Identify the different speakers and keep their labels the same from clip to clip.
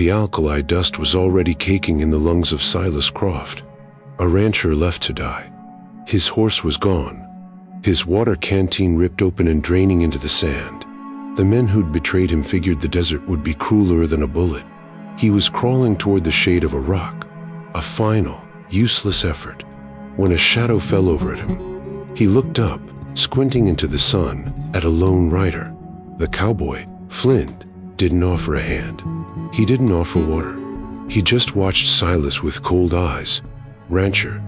Speaker 1: The alkali dust was already caking in the lungs of Silas Croft, a rancher left to die. His horse was gone, his water canteen ripped open and draining into the sand. The men who'd betrayed him figured the desert would be crueler than a bullet. He was crawling toward the shade of a rock, a final, useless effort, when a shadow fell over at him. He looked up, squinting into the sun, at a lone rider. The cowboy, Flint, didn't offer a hand. He didn't offer water. He just watched Silas with cold eyes. "Rancher,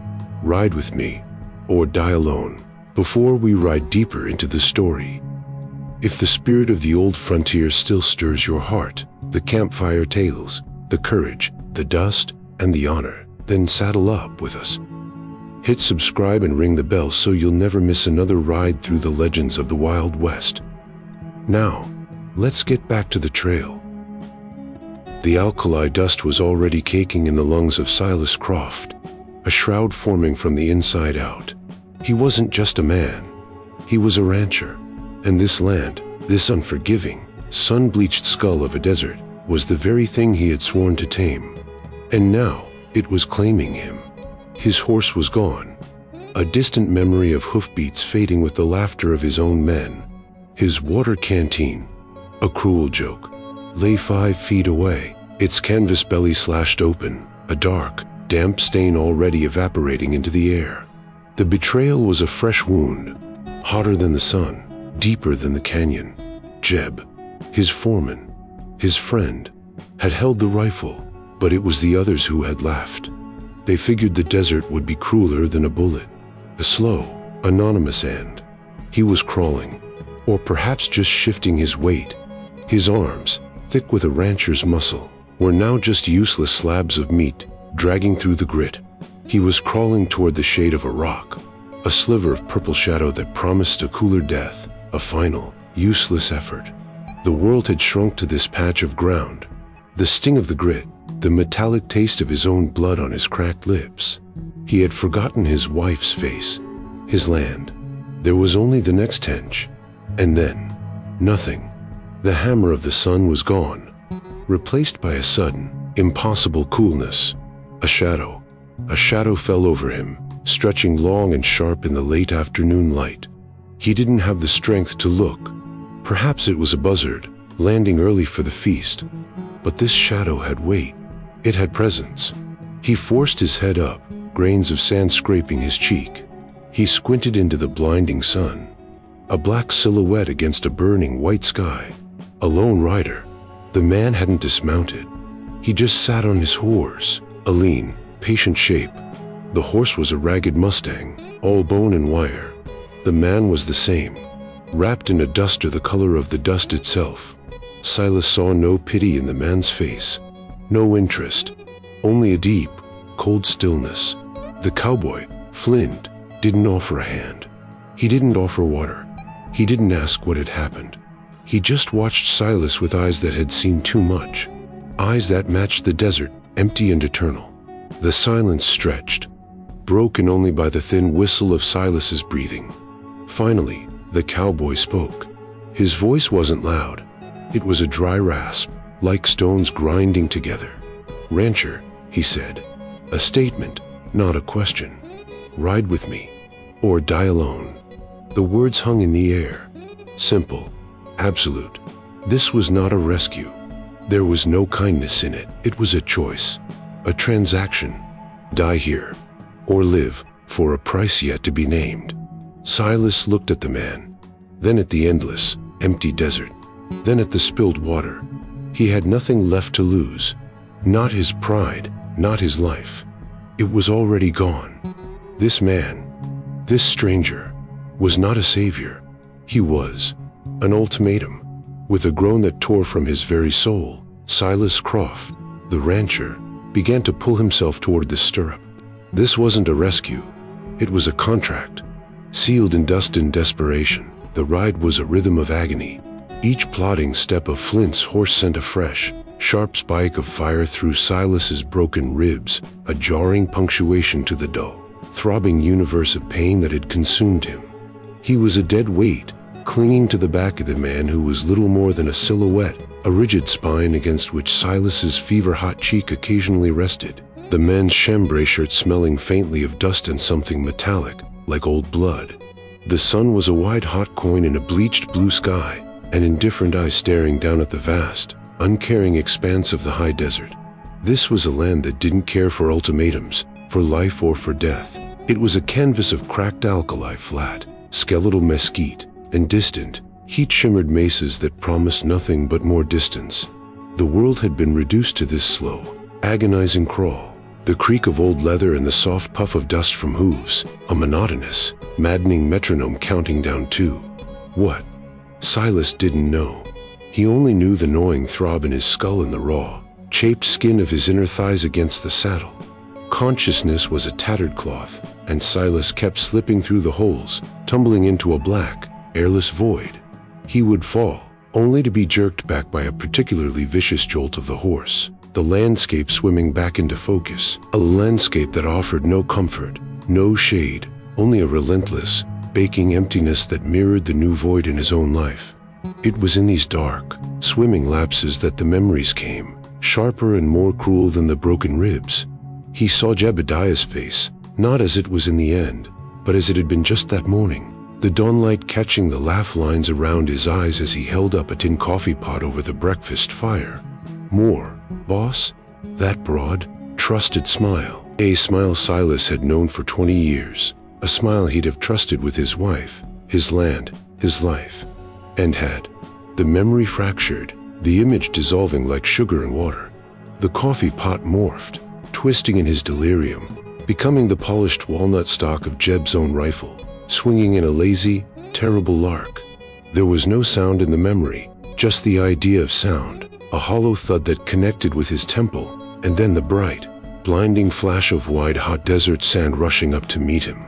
Speaker 1: ride with me, or die alone." Before we ride deeper into the story, if the spirit of the old frontier still stirs your heart, the campfire tales, the courage, the dust, and the honor, then saddle up with us. Hit subscribe and ring the bell so you'll never miss another ride through the legends of the Wild West. Now, let's get back to the trail. The alkali dust was already caking in the lungs of Silas Croft, a shroud forming from the inside out. He wasn't just a man, he was a rancher. And this land, this unforgiving, sun-bleached skull of a desert, was the very thing he had sworn to tame. And now, it was claiming him. His horse was gone, a distant memory of hoofbeats fading with the laughter of his own men. His water canteen, a cruel joke, lay 5 feet away, its canvas belly slashed open, a dark, damp stain already evaporating into the air. The betrayal was a fresh wound, hotter than the sun, deeper than the canyon. Jeb, his foreman, his friend, had held the rifle, but it was the others who had laughed. They figured the desert would be crueler than a bullet, a slow, anonymous end. He was crawling, or perhaps just shifting his weight. His arms, thick with a rancher's muscle, were now just useless slabs of meat, dragging through the grit. He was crawling toward the shade of a rock, a sliver of purple shadow that promised a cooler death, a final, useless effort. The world had shrunk to this patch of ground. The sting of the grit, the metallic taste of his own blood on his cracked lips. He had forgotten his wife's face, his land. There was only the next hench. And then, nothing. The hammer of the sun was gone, replaced by a sudden, impossible coolness. A shadow fell over him, stretching long and sharp in the late afternoon light. He didn't have the strength to look. Perhaps it was a buzzard, landing early for the feast. But this shadow had weight. It had presence. He forced his head up, grains of sand scraping his cheek. He squinted into the blinding sun. A black silhouette against a burning white sky. A lone rider. The man hadn't dismounted. He just sat on his horse, a lean, patient shape. The horse was a ragged Mustang, all bone and wire. The man was the same, wrapped in a duster the color of the dust itself. Silas saw no pity in the man's face, no interest, only a deep, cold stillness. The cowboy, Flint, didn't offer a hand. He didn't offer water. He didn't ask what had happened. He just watched Silas with eyes that had seen too much, eyes that matched the desert, empty and eternal. The silence stretched, broken only by the thin whistle of Silas's breathing. Finally, the cowboy spoke. His voice wasn't loud. It was a dry rasp, like stones grinding together. "Rancher," he said, a statement, not a question. "Ride with me, or die alone." The words hung in the air, simple, absolute. This was not a rescue. There was no kindness in it. It was a choice, a transaction. Die here, or live, for a price yet to be named. Silas looked at the man, then at the endless, empty desert, then at the spilled water. He had nothing left to lose. Not his pride, not his life. It was already gone. This man, this stranger, was not a savior. He was an ultimatum. With a groan that tore from his very soul, Silas Croft, the rancher, began to pull himself toward the stirrup. This wasn't a rescue. It was a contract, sealed in dust and desperation. The ride was a rhythm of agony. Each plodding step of Flint's horse sent a fresh, sharp spike of fire through Silas's broken ribs, a jarring punctuation to the dull, throbbing universe of pain that had consumed him. He was a dead weight, clinging to the back of the man who was little more than a silhouette, a rigid spine against which Silas's fever-hot cheek occasionally rested, the man's chambray shirt smelling faintly of dust and something metallic, like old blood. The sun was a wide hot coin in a bleached blue sky, an indifferent eye staring down at the vast, uncaring expanse of the high desert. This was a land that didn't care for ultimatums, for life or for death. It was a canvas of cracked alkali, flat, skeletal mesquite, and distant, heat-shimmered mesas that promised nothing but more distance. The world had been reduced to this slow, agonizing crawl, the creak of old leather and the soft puff of dust from hooves, a monotonous, maddening metronome counting down to what? Silas didn't know. He only knew the gnawing throb in his skull and the raw, chafed skin of his inner thighs against the saddle. Consciousness was a tattered cloth, and Silas kept slipping through the holes, tumbling into a black, airless void. He would fall, only to be jerked back by a particularly vicious jolt of the horse, the landscape swimming back into focus, a landscape that offered no comfort, no shade, only a relentless, baking emptiness that mirrored the new void in his own life. It was in these dark, swimming lapses that the memories came, sharper and more cruel than the broken ribs. He saw Jebediah's face, not as it was in the end, but as it had been just that morning, the dawnlight catching the laugh lines around his eyes as he held up a tin coffee pot over the breakfast fire. More, boss? That broad, trusted smile, a smile Silas had known for 20 years, a smile he'd have trusted with his wife, his land, his life. And had the memory fractured, the image dissolving like sugar and water. The coffee pot morphed, twisting in his delirium, becoming the polished walnut stock of Jeb's own rifle, swinging in a lazy, terrible lark. There was no sound in the memory, just the idea of sound, a hollow thud that connected with his temple, and then the bright, blinding flash of wide hot desert sand rushing up to meet him.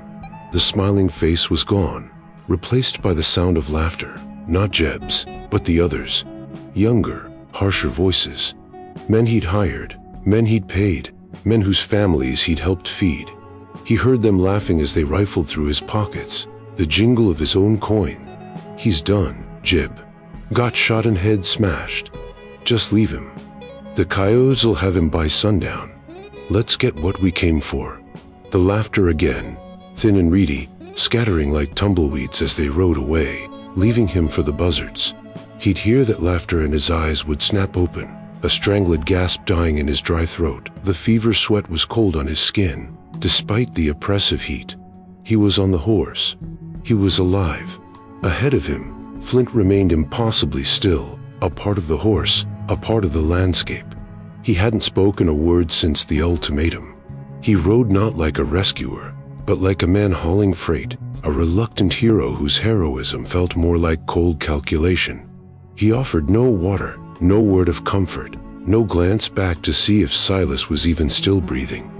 Speaker 1: The smiling face was gone, replaced by the sound of laughter, not Jeb's, but the others. Younger, harsher voices. Men he'd hired, men he'd paid, men whose families he'd helped feed. He heard them laughing as they rifled through his pockets, the jingle of his own coin. He's done, Jeb. Got shot and head smashed. Just leave him. The coyotes'll have him by sundown. Let's get what we came for. The laughter again, thin and reedy, scattering like tumbleweeds as they rode away, leaving him for the buzzards. He'd hear that laughter and his eyes would snap open, a strangled gasp dying in his dry throat. The fever sweat was cold on his skin, despite the oppressive heat. He was on the horse. He was alive. Ahead of him, Flint remained impossibly still, a part of the horse, a part of the landscape. He hadn't spoken a word since the ultimatum. He rode not like a rescuer, but like a man hauling freight, a reluctant hero whose heroism felt more like cold calculation. He offered no water, no word of comfort, no glance back to see if Silas was even still breathing.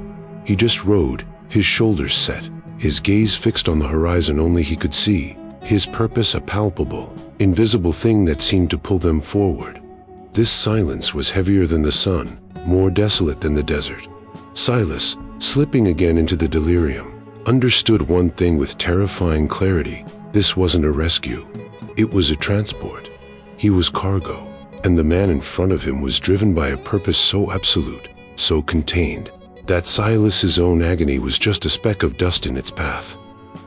Speaker 1: He just rode, his shoulders set, his gaze fixed on the horizon only he could see, his purpose a palpable, invisible thing that seemed to pull them forward. This silence was heavier than the sun, more desolate than the desert. Silas, slipping again into the delirium, understood one thing with terrifying clarity. This wasn't a rescue. It was a transport. He was cargo, and the man in front of him was driven by a purpose so absolute, so contained, that Silas's own agony was just a speck of dust in its path.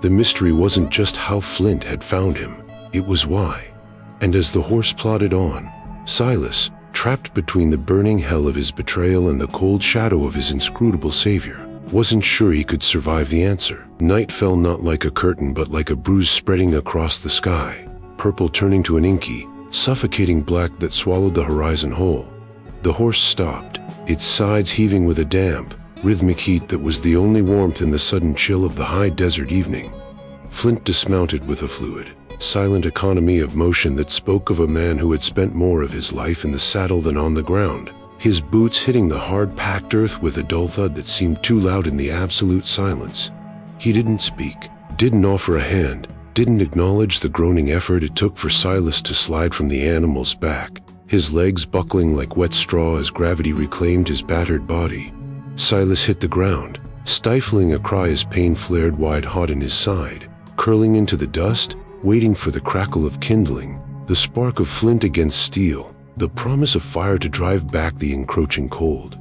Speaker 1: The mystery wasn't just how Flint had found him, it was why. And as the horse plodded on, Silas, trapped between the burning hell of his betrayal and the cold shadow of his inscrutable savior, wasn't sure he could survive the answer. Night fell not like a curtain but like a bruise spreading across the sky, purple turning to an inky, suffocating black that swallowed the horizon whole. The horse stopped, its sides heaving with a damp, rhythmic heat that was the only warmth in the sudden chill of the high desert evening. Flint dismounted with a fluid, silent economy of motion that spoke of a man who had spent more of his life in the saddle than on the ground, his boots hitting the hard-packed earth with a dull thud that seemed too loud in the absolute silence. He didn't speak, didn't offer a hand, didn't acknowledge the groaning effort it took for Silas to slide from the animal's back, his legs buckling like wet straw as gravity reclaimed his battered body. Silas hit the ground, stifling a cry as pain flared wide-hot in his side, curling into the dust, waiting for the crackle of kindling, the spark of flint against steel, the promise of fire to drive back the encroaching cold.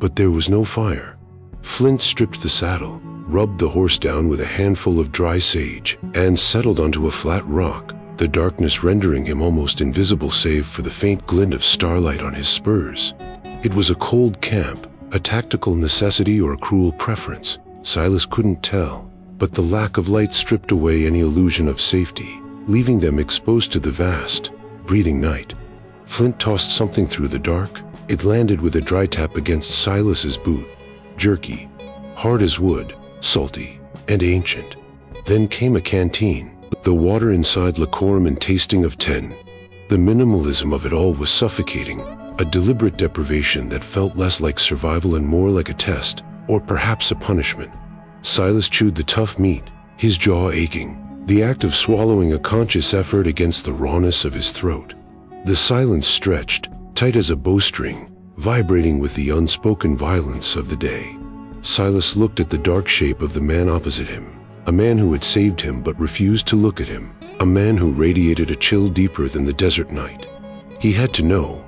Speaker 1: But there was no fire. Flint stripped the saddle, rubbed the horse down with a handful of dry sage, and settled onto a flat rock, the darkness rendering him almost invisible save for the faint glint of starlight on his spurs. It was a cold camp, a tactical necessity or a cruel preference. Silas couldn't tell, but the lack of light stripped away any illusion of safety, leaving them exposed to the vast, breathing night. Flint tossed something through the dark. It landed with a dry tap against Silas's boot. Jerky, hard as wood, salty, and ancient. Then came a canteen, the water inside lukewarm and tasting of tin. The minimalism of it all was suffocating, a deliberate deprivation that felt less like survival and more like a test, or perhaps a punishment. Silas chewed the tough meat, his jaw aching, the act of swallowing a conscious effort against the rawness of his throat. The silence stretched, tight as a bowstring, vibrating with the unspoken violence of the day. Silas looked at the dark shape of the man opposite him, a man who had saved him but refused to look at him, a man who radiated a chill deeper than the desert night. He had to know.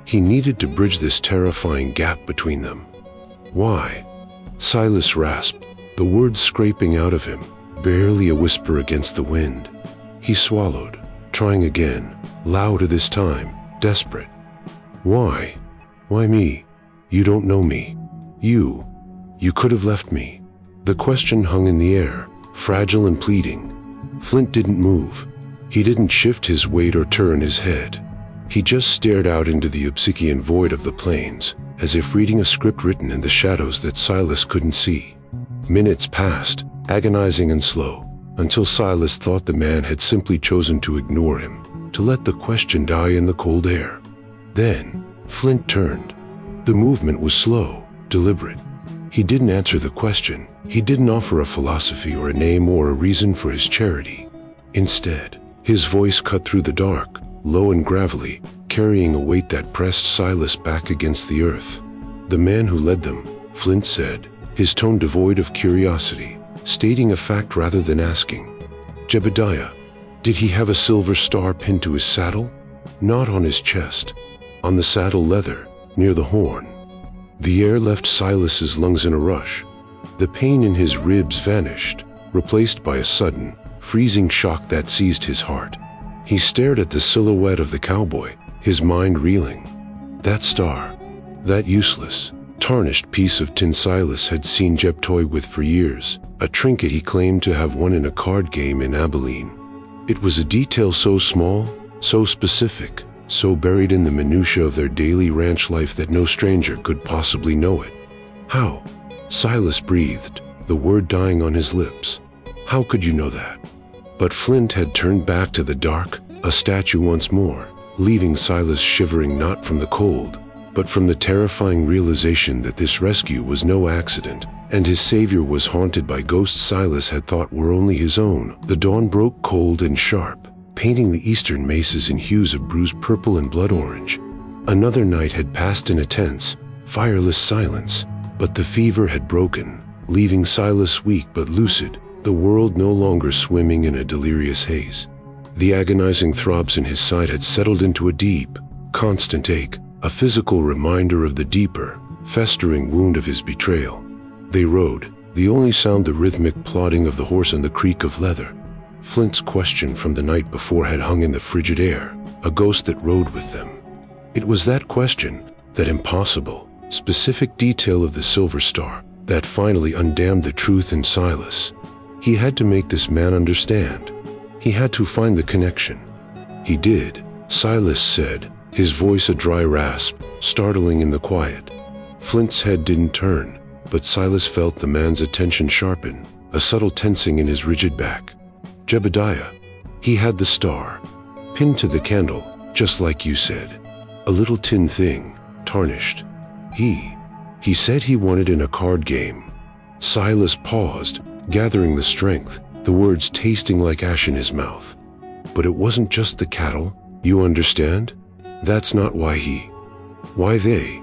Speaker 1: He needed to bridge this terrifying gap between them. Why? Silas rasped, the words scraping out of him, barely a whisper against the wind. He swallowed, trying again, louder this time, desperate. Why? Why me? You don't know me. You could have left me. The question hung in the air, fragile and pleading. Flint didn't move. He didn't shift his weight or turn his head. He just stared out into the obscene void of the plains, as if reading a script written in the shadows that Silas couldn't see. Minutes passed, agonizing and slow, until Silas thought the man had simply chosen to ignore him, to let the question die in the cold air. Then, Flint turned. The movement was slow, deliberate. He didn't answer the question. He didn't offer a philosophy or a name or a reason for his charity. Instead, his voice cut through the dark, low and gravelly, carrying a weight that pressed Silas back against the earth. The man who led them, Flint said, his tone devoid of curiosity, stating a fact rather than asking. Jebediah, did he have a silver star pinned to his saddle? Not on his chest. On the saddle leather, near the horn. The air left Silas's lungs in a rush. The pain in his ribs vanished, replaced by a sudden, freezing shock that seized his heart. He stared at the silhouette of the cowboy, his mind reeling. That star, that useless, tarnished piece of tin Silas had seen Jeb toy with for years, a trinket he claimed to have won in a card game in Abilene. It was a detail so small, so specific, so buried in the minutiae of their daily ranch life that no stranger could possibly know it. How? Silas breathed, the word dying on his lips. How could you know that? But Flint had turned back to the dark, a statue once more, leaving Silas shivering not from the cold, but from the terrifying realization that this rescue was no accident, and his savior was haunted by ghosts Silas had thought were only his own. The dawn broke cold and sharp, painting the eastern mesas in hues of bruised purple and blood orange. Another night had passed in a tense, fireless silence, but the fever had broken, leaving Silas weak but lucid, the world no longer swimming in a delirious haze. The agonizing throbs in his side had settled into a deep, constant ache, a physical reminder of the deeper, festering wound of his betrayal. They rode, the only sound the rhythmic plodding of the horse and the creak of leather. Flint's question from the night before had hung in the frigid air, a ghost that rode with them. It was that question, that impossible, specific detail of the silver star, that finally undammed the truth in Silas. He had to make this man understand. He had to find the connection. He did, Silas said, his voice a dry rasp, startling in the quiet. Flint's head didn't turn, but Silas felt the man's attention sharpen, a subtle tensing in his rigid back. Jebediah. He had the star, pinned to the candle, just like you said. A little tin thing, tarnished. He said he won it in a card game. Silas paused, gathering the strength, the words tasting like ash in his mouth. But it wasn't just the cattle, you understand? That's not why they.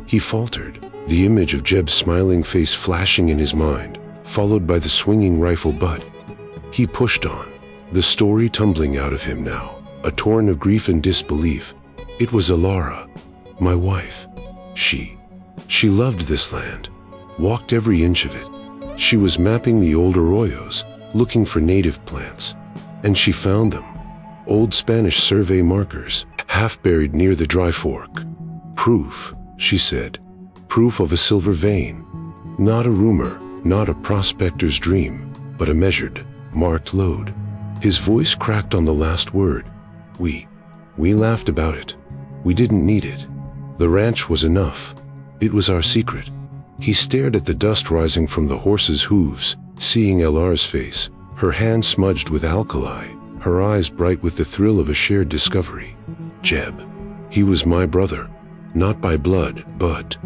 Speaker 1: He faltered, the image of Jeb's smiling face flashing in his mind, followed by the swinging rifle butt. He pushed on, the story tumbling out of him now, a torrent of grief and disbelief. It was Alara, my wife. She loved this land, walked every inch of it. She was mapping the old arroyos, looking for native plants, and she found them. Old Spanish survey markers, half buried near the dry fork. Proof, she said. Proof of a silver vein. Not a rumor, not a prospector's dream, but a measured, marked lode. His voice cracked on the last word. We laughed about it. We didn't need it. The ranch was enough. It was our secret. He stared at the dust rising from the horse's hooves, seeing Elara's face, her hands smudged with alkali, her eyes bright with the thrill of a shared discovery. Jeb. He was my brother. Not by blood, but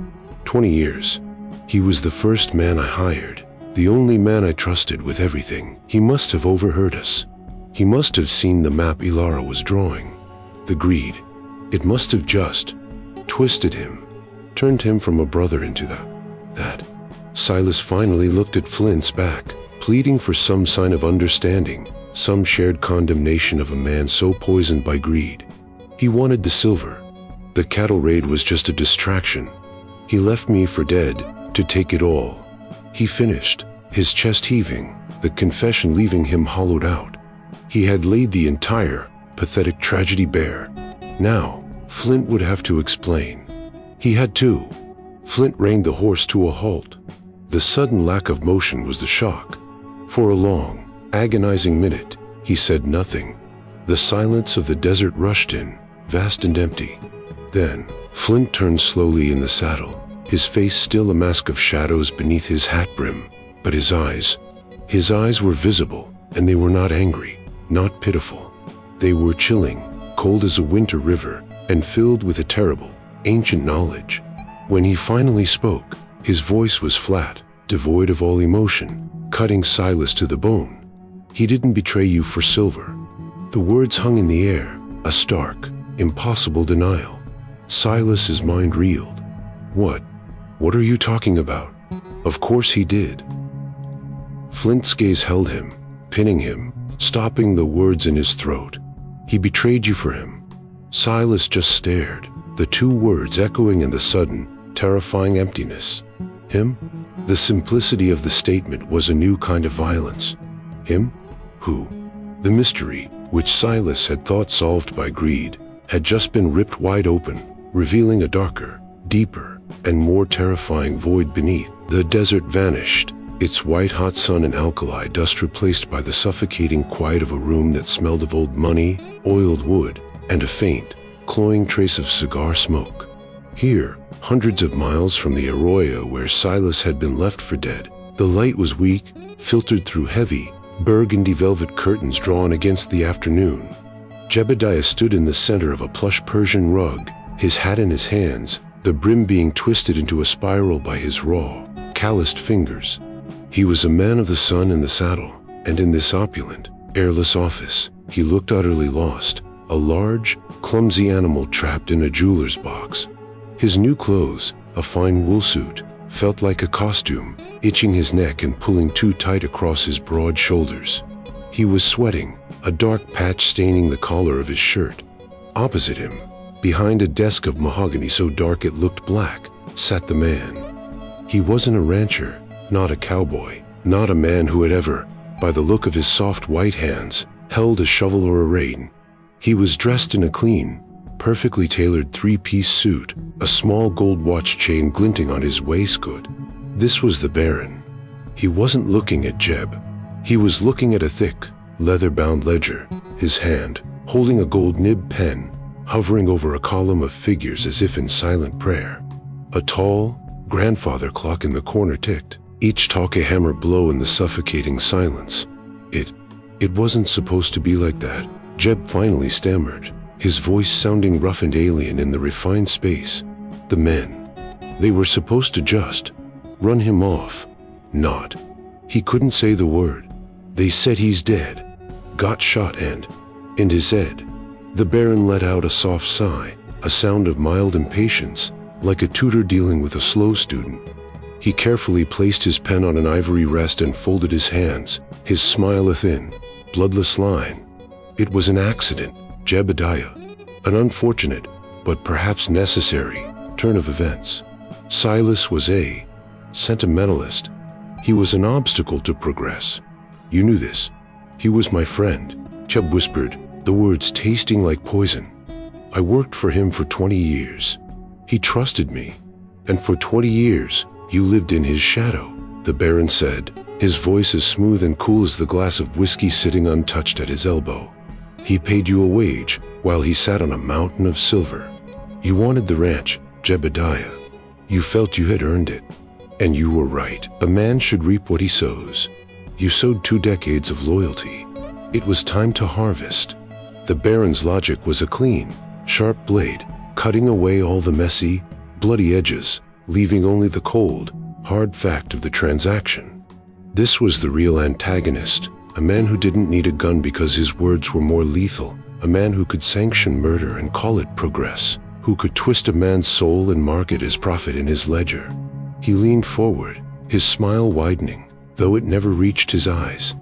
Speaker 1: 20 years. He was the first man I hired, the only man I trusted with everything. He must have overheard us. He must have seen the map Elara was drawing. The greed. It must have just twisted him, turned him from a brother into that. Silas finally looked at Flint's back, pleading for some sign of understanding, some shared condemnation of a man so poisoned by greed. He wanted the silver. The cattle raid was just a distraction. He left me for dead, to take it all. He finished, his chest heaving, the confession leaving him hollowed out. He had laid the entire, pathetic tragedy bare. Now, Flint would have to explain. He had to. Flint reined the horse to a halt. The sudden lack of motion was the shock. For a long, agonizing minute, he said nothing. The silence of the desert rushed in, vast and empty. Then, Flint turned slowly in the saddle, his face still a mask of shadows beneath his hat brim, but his eyes were visible, and they were not angry, not pitiful. They were chilling, cold as a winter river, and filled with a terrible, ancient knowledge. When he finally spoke, his voice was flat, devoid of all emotion, cutting Silas to the bone. He didn't betray you for silver. The words hung in the air, a stark, impossible denial. Silas's mind reeled. What are you talking about? Of course he did. Flint's gaze held him, pinning him, stopping the words in his throat. He betrayed you for him. Silas just stared, the two words echoing in the sudden, terrifying emptiness. Him? The simplicity of the statement was a new kind of violence. Him? Who? The mystery, which Silas had thought solved by greed, had just been ripped wide open, revealing a darker, deeper, and more terrifying void beneath. The desert vanished, its white-hot sun and alkali dust replaced by the suffocating quiet of a room that smelled of old money, oiled wood, and a faint, cloying trace of cigar smoke. Here, hundreds of miles from the arroyo where Silas had been left for dead, the light was weak, filtered through heavy, burgundy velvet curtains drawn against the afternoon. Jebediah stood in the center of a plush Persian rug, his hat in his hands, the brim being twisted into a spiral by his raw, calloused fingers. He was a man of the sun in the saddle, and in this opulent, airless office, he looked utterly lost, a large, clumsy animal trapped in a jeweler's box. His new clothes, a fine wool suit, felt like a costume, itching his neck and pulling too tight across his broad shoulders. He was sweating, a dark patch staining the collar of his shirt. Opposite him, behind a desk of mahogany so dark it looked black, sat the man. He wasn't a rancher, not a cowboy, not a man who had ever, by the look of his soft white hands, held a shovel or a rein. He was dressed in a clean, perfectly tailored three-piece suit, a small gold watch chain glinting on his waistcoat. This was the Baron. He wasn't looking at Jeb. He was looking at a thick, leather-bound ledger, his hand, holding a gold-nibbed pen, hovering over a column of figures as if in silent prayer. A tall, grandfather clock in the corner ticked, each talk a hammer blow in the suffocating silence. It wasn't supposed to be like that, Jeb finally stammered, his voice sounding rough and alien in the refined space. The men. They were supposed to just run him off. Not. He couldn't say the word. They said he's dead. Got shot and his head. The Baron let out a soft sigh, a sound of mild impatience, like a tutor dealing with a slow student. He carefully placed his pen on an ivory rest and folded his hands, his smile a thin, bloodless line. It was an accident, Jebediah. An unfortunate, but perhaps necessary, turn of events. Silas was a sentimentalist. He was an obstacle to progress. You knew this. He was my friend, Chubb whispered, the words tasting like poison. I worked for him for 20 years. He trusted me. And for 20 years, you lived in his shadow, the Baron said, his voice as smooth and cool as the glass of whiskey sitting untouched at his elbow. He paid you a wage while he sat on a mountain of silver. You wanted the ranch, Jebediah. You felt you had earned it. And you were right. A man should reap what he sows. You sowed 2 decades of loyalty. It was time to harvest. The Baron's logic was a clean, sharp blade, cutting away all the messy, bloody edges, leaving only the cold, hard fact of the transaction. This was the real antagonist, a man who didn't need a gun because his words were more lethal, a man who could sanction murder and call it progress, who could twist a man's soul and mark it as profit in his ledger. He leaned forward, his smile widening, though it never reached his eyes.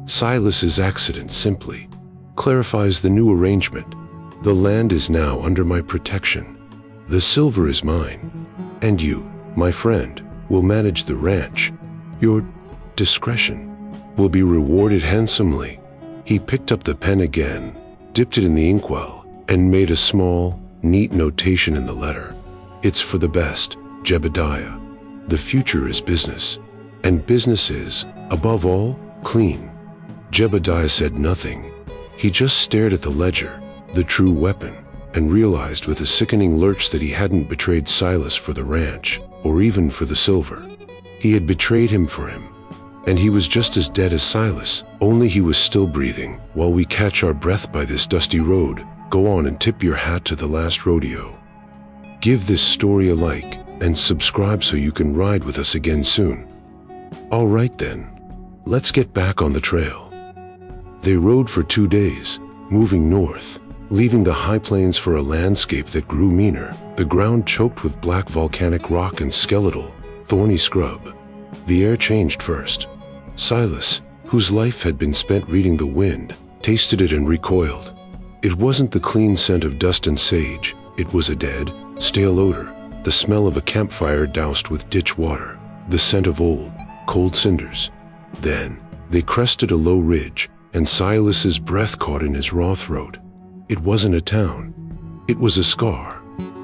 Speaker 1: Silas's accident simply clarifies the new arrangement. The land is now under my protection. The silver is mine. And you, my friend, will manage the ranch. Your discretion will be rewarded handsomely. He picked up the pen again, dipped it in the inkwell, and made a small, neat notation in the letter. It's for the best, Jebediah. The future is business, and business is, above all, clean. Jebediah said nothing. He just stared at the ledger, the true weapon, and realized with a sickening lurch that he hadn't betrayed Silas for the ranch, or even for the silver. He had betrayed him for him. And he was just as dead as Silas, only he was still breathing. While we catch our breath by this dusty road, go on and tip your hat to the last rodeo. Give this story a like, and subscribe so you can ride with us again soon. All right then, let's get back on the trail. They rode for 2 days, moving north, leaving the high plains for a landscape that grew meaner, the ground choked with black volcanic rock and skeletal, thorny scrub. The air changed first. Silas, whose life had been spent reading the wind, tasted it and recoiled. It wasn't the clean scent of dust and sage, it was a dead, stale odor, the smell of a campfire doused with ditch water, the scent of old, cold cinders. Then, they crested a low ridge, and Silas's breath caught in his raw throat. It wasn't a town. It was a scar,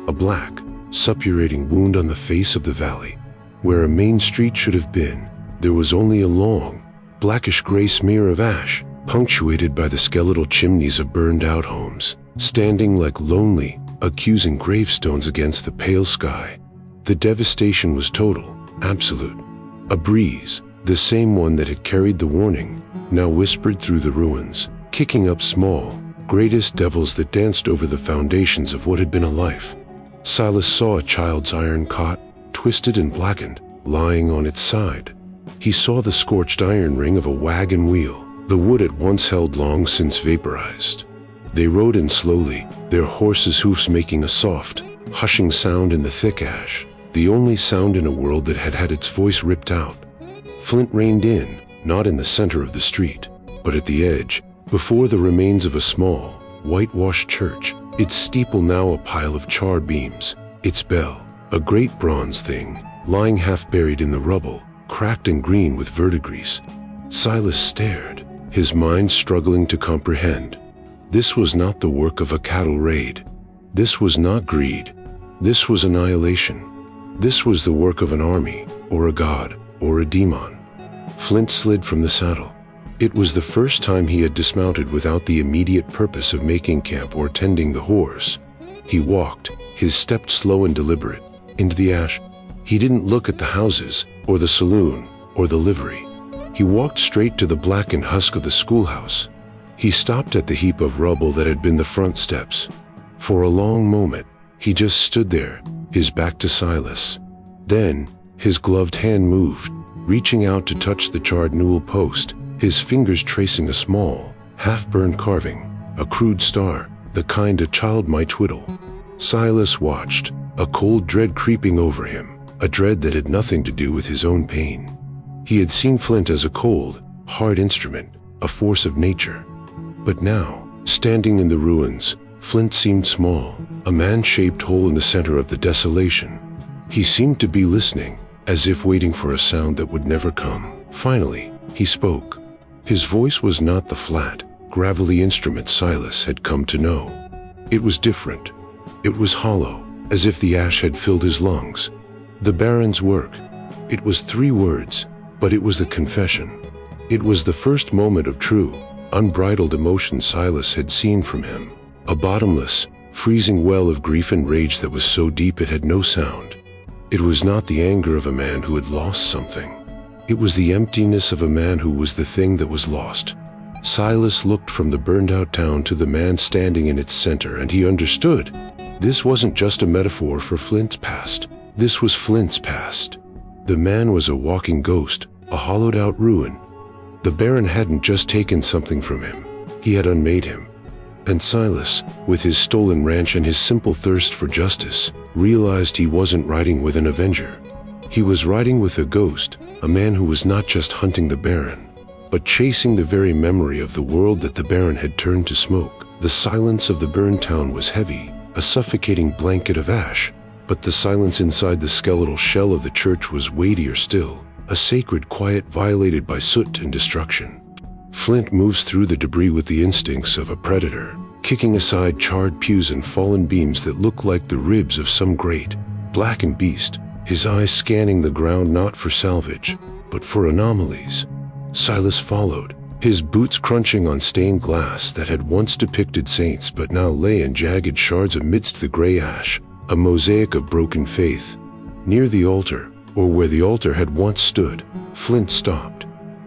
Speaker 1: a black, suppurating wound on the face of the valley. Where a main street should have been, there was only a long, blackish-gray smear of ash, punctuated by the skeletal chimneys of burned-out homes, standing like lonely, accusing gravestones against the pale sky. The devastation was total, absolute. A breeze, the same one that had carried the warning, now whispered through the ruins, kicking up small, greatest devils that danced over the foundations of what had been a life. Silas saw a child's iron cot, twisted and blackened, lying on its side. He saw the scorched iron ring of a wagon wheel, the wood it once held long since vaporized. They rode in slowly, their horses' hoofs making a soft, hushing sound in the thick ash, the only sound in a world that had had its voice ripped out. Flint reined in, not in the center of the street, but at the edge, before the remains of a small, whitewashed church, its steeple now a pile of charred beams, its bell, a great bronze thing, lying half buried in the rubble, cracked and green with verdigris. Silas stared, his mind struggling to comprehend. This was not the work of a cattle raid. This was not greed. This was annihilation. This was the work of an army, or a god, or a demon. Flint slid from the saddle. It was the first time he had dismounted without the immediate purpose of making camp or tending the horse. He walked, his step slow and deliberate, into the ash. He didn't look at the houses, or the saloon, or the livery. He walked straight to the blackened husk of the schoolhouse. He stopped at the heap of rubble that had been the front steps. For a long moment, he just stood there, his back to Silas. Then, his gloved hand moved, reaching out to touch the charred newel post, his fingers tracing a small, half-burned carving, a crude star, the kind a child might twiddle. Silas watched, a cold dread creeping over him, a dread that had nothing to do with his own pain. He had seen Flint as a cold, hard instrument, a force of nature. But now, standing in the ruins, Flint seemed small, a man-shaped hole in the center of the desolation. He seemed to be listening, as if waiting for a sound that would never come. Finally, he spoke. His voice was not the flat, gravelly instrument Silas had come to know. It was different. It was hollow, as if the ash had filled his lungs. The Baron's work. It was 3 words, but it was the confession. It was the first moment of true, unbridled emotion Silas had seen from him. A bottomless, freezing well of grief and rage that was so deep it had no sound. It was not the anger of a man who had lost something. It was the emptiness of a man who was the thing that was lost. Silas looked from the burned-out town to the man standing in its center, and he understood. This wasn't just a metaphor for Flint's past. This was Flint's past. The man was a walking ghost, a hollowed-out ruin. The Baron hadn't just taken something from him. He had unmade him. And Silas, with his stolen ranch and his simple thirst for justice, realized he wasn't riding with an avenger. He was riding with a ghost, a man who was not just hunting the Baron, but chasing the very memory of the world that the Baron had turned to smoke. The silence of the burned town was heavy, a suffocating blanket of ash, but the silence inside the skeletal shell of the church was weightier still, a sacred quiet violated by soot and destruction. Flint moves through the debris with the instincts of a predator, kicking aside charred pews and fallen beams that look like the ribs of some great, blackened beast, his eyes scanning the ground not for salvage, but for anomalies. Silas followed, his boots crunching on stained glass that had once depicted saints but now lay in jagged shards amidst the gray ash, a mosaic of broken faith. Near the altar, or where the altar had once stood, Flint stopped.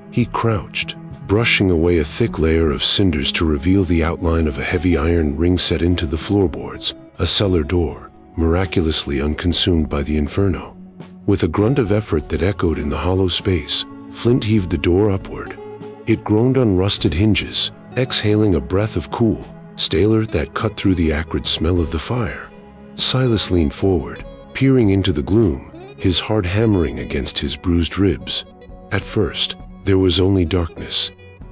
Speaker 1: He crouched, brushing away a thick layer of cinders to reveal the outline of a heavy iron ring set into the floorboards, a cellar door, miraculously unconsumed by the inferno. With a grunt of effort that echoed in the hollow space, Flint heaved the door upward. It groaned on rusted hinges, exhaling a breath of cool, stale earth that cut through the acrid smell of the fire. Silas leaned forward, peering into the gloom, his heart hammering against his bruised ribs. At first, there was only darkness.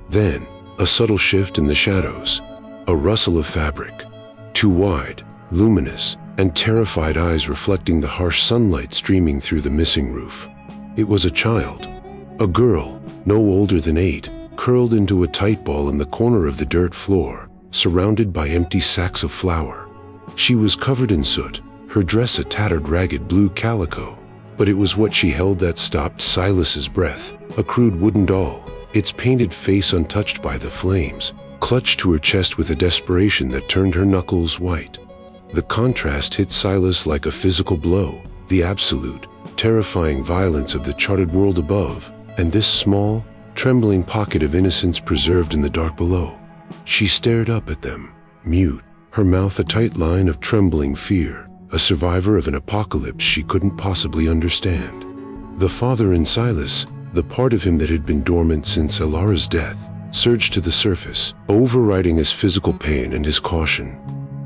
Speaker 1: Then, a subtle shift in the shadows, a rustle of fabric. 2 wide, luminous, and terrified eyes reflecting the harsh sunlight streaming through the missing roof. It was a child. A girl, no older than 8, curled into a tight ball in the corner of the dirt floor, surrounded by empty sacks of flour. She was covered in soot, her dress a tattered ragged blue calico. But it was what she held that stopped Silas's breath, a crude wooden doll, its painted face untouched by the flames, clutched to her chest with a desperation that turned her knuckles white. The contrast hit Silas like a physical blow, the absolute, terrifying violence of the charted world above, and this small, trembling pocket of innocence preserved in the dark below. She stared up at them, mute, her mouth a tight line of trembling fear, a survivor of an apocalypse she couldn't possibly understand. The father in Silas, the part of him that had been dormant since Elara's death, surged to the surface, overriding his physical pain and his caution.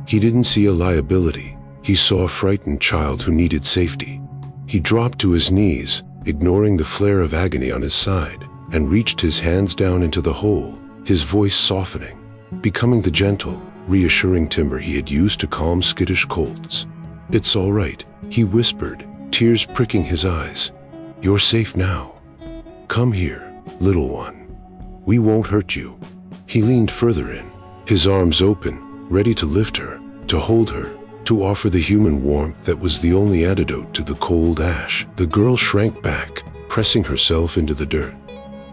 Speaker 1: He didn't see a liability. He saw a frightened child who needed safety. He dropped to his knees, ignoring the flare of agony on his side, and reached his hands down into the hole, his voice softening, becoming the gentle, reassuring timbre he had used to calm skittish colts. "It's all right," he whispered, tears pricking his eyes. "You're safe now. Come here, little one. We won't hurt you." He leaned further in, his arms open, ready to lift her, to hold her, to offer the human warmth that was the only antidote to the cold ash. The girl shrank back, pressing herself into the dirt.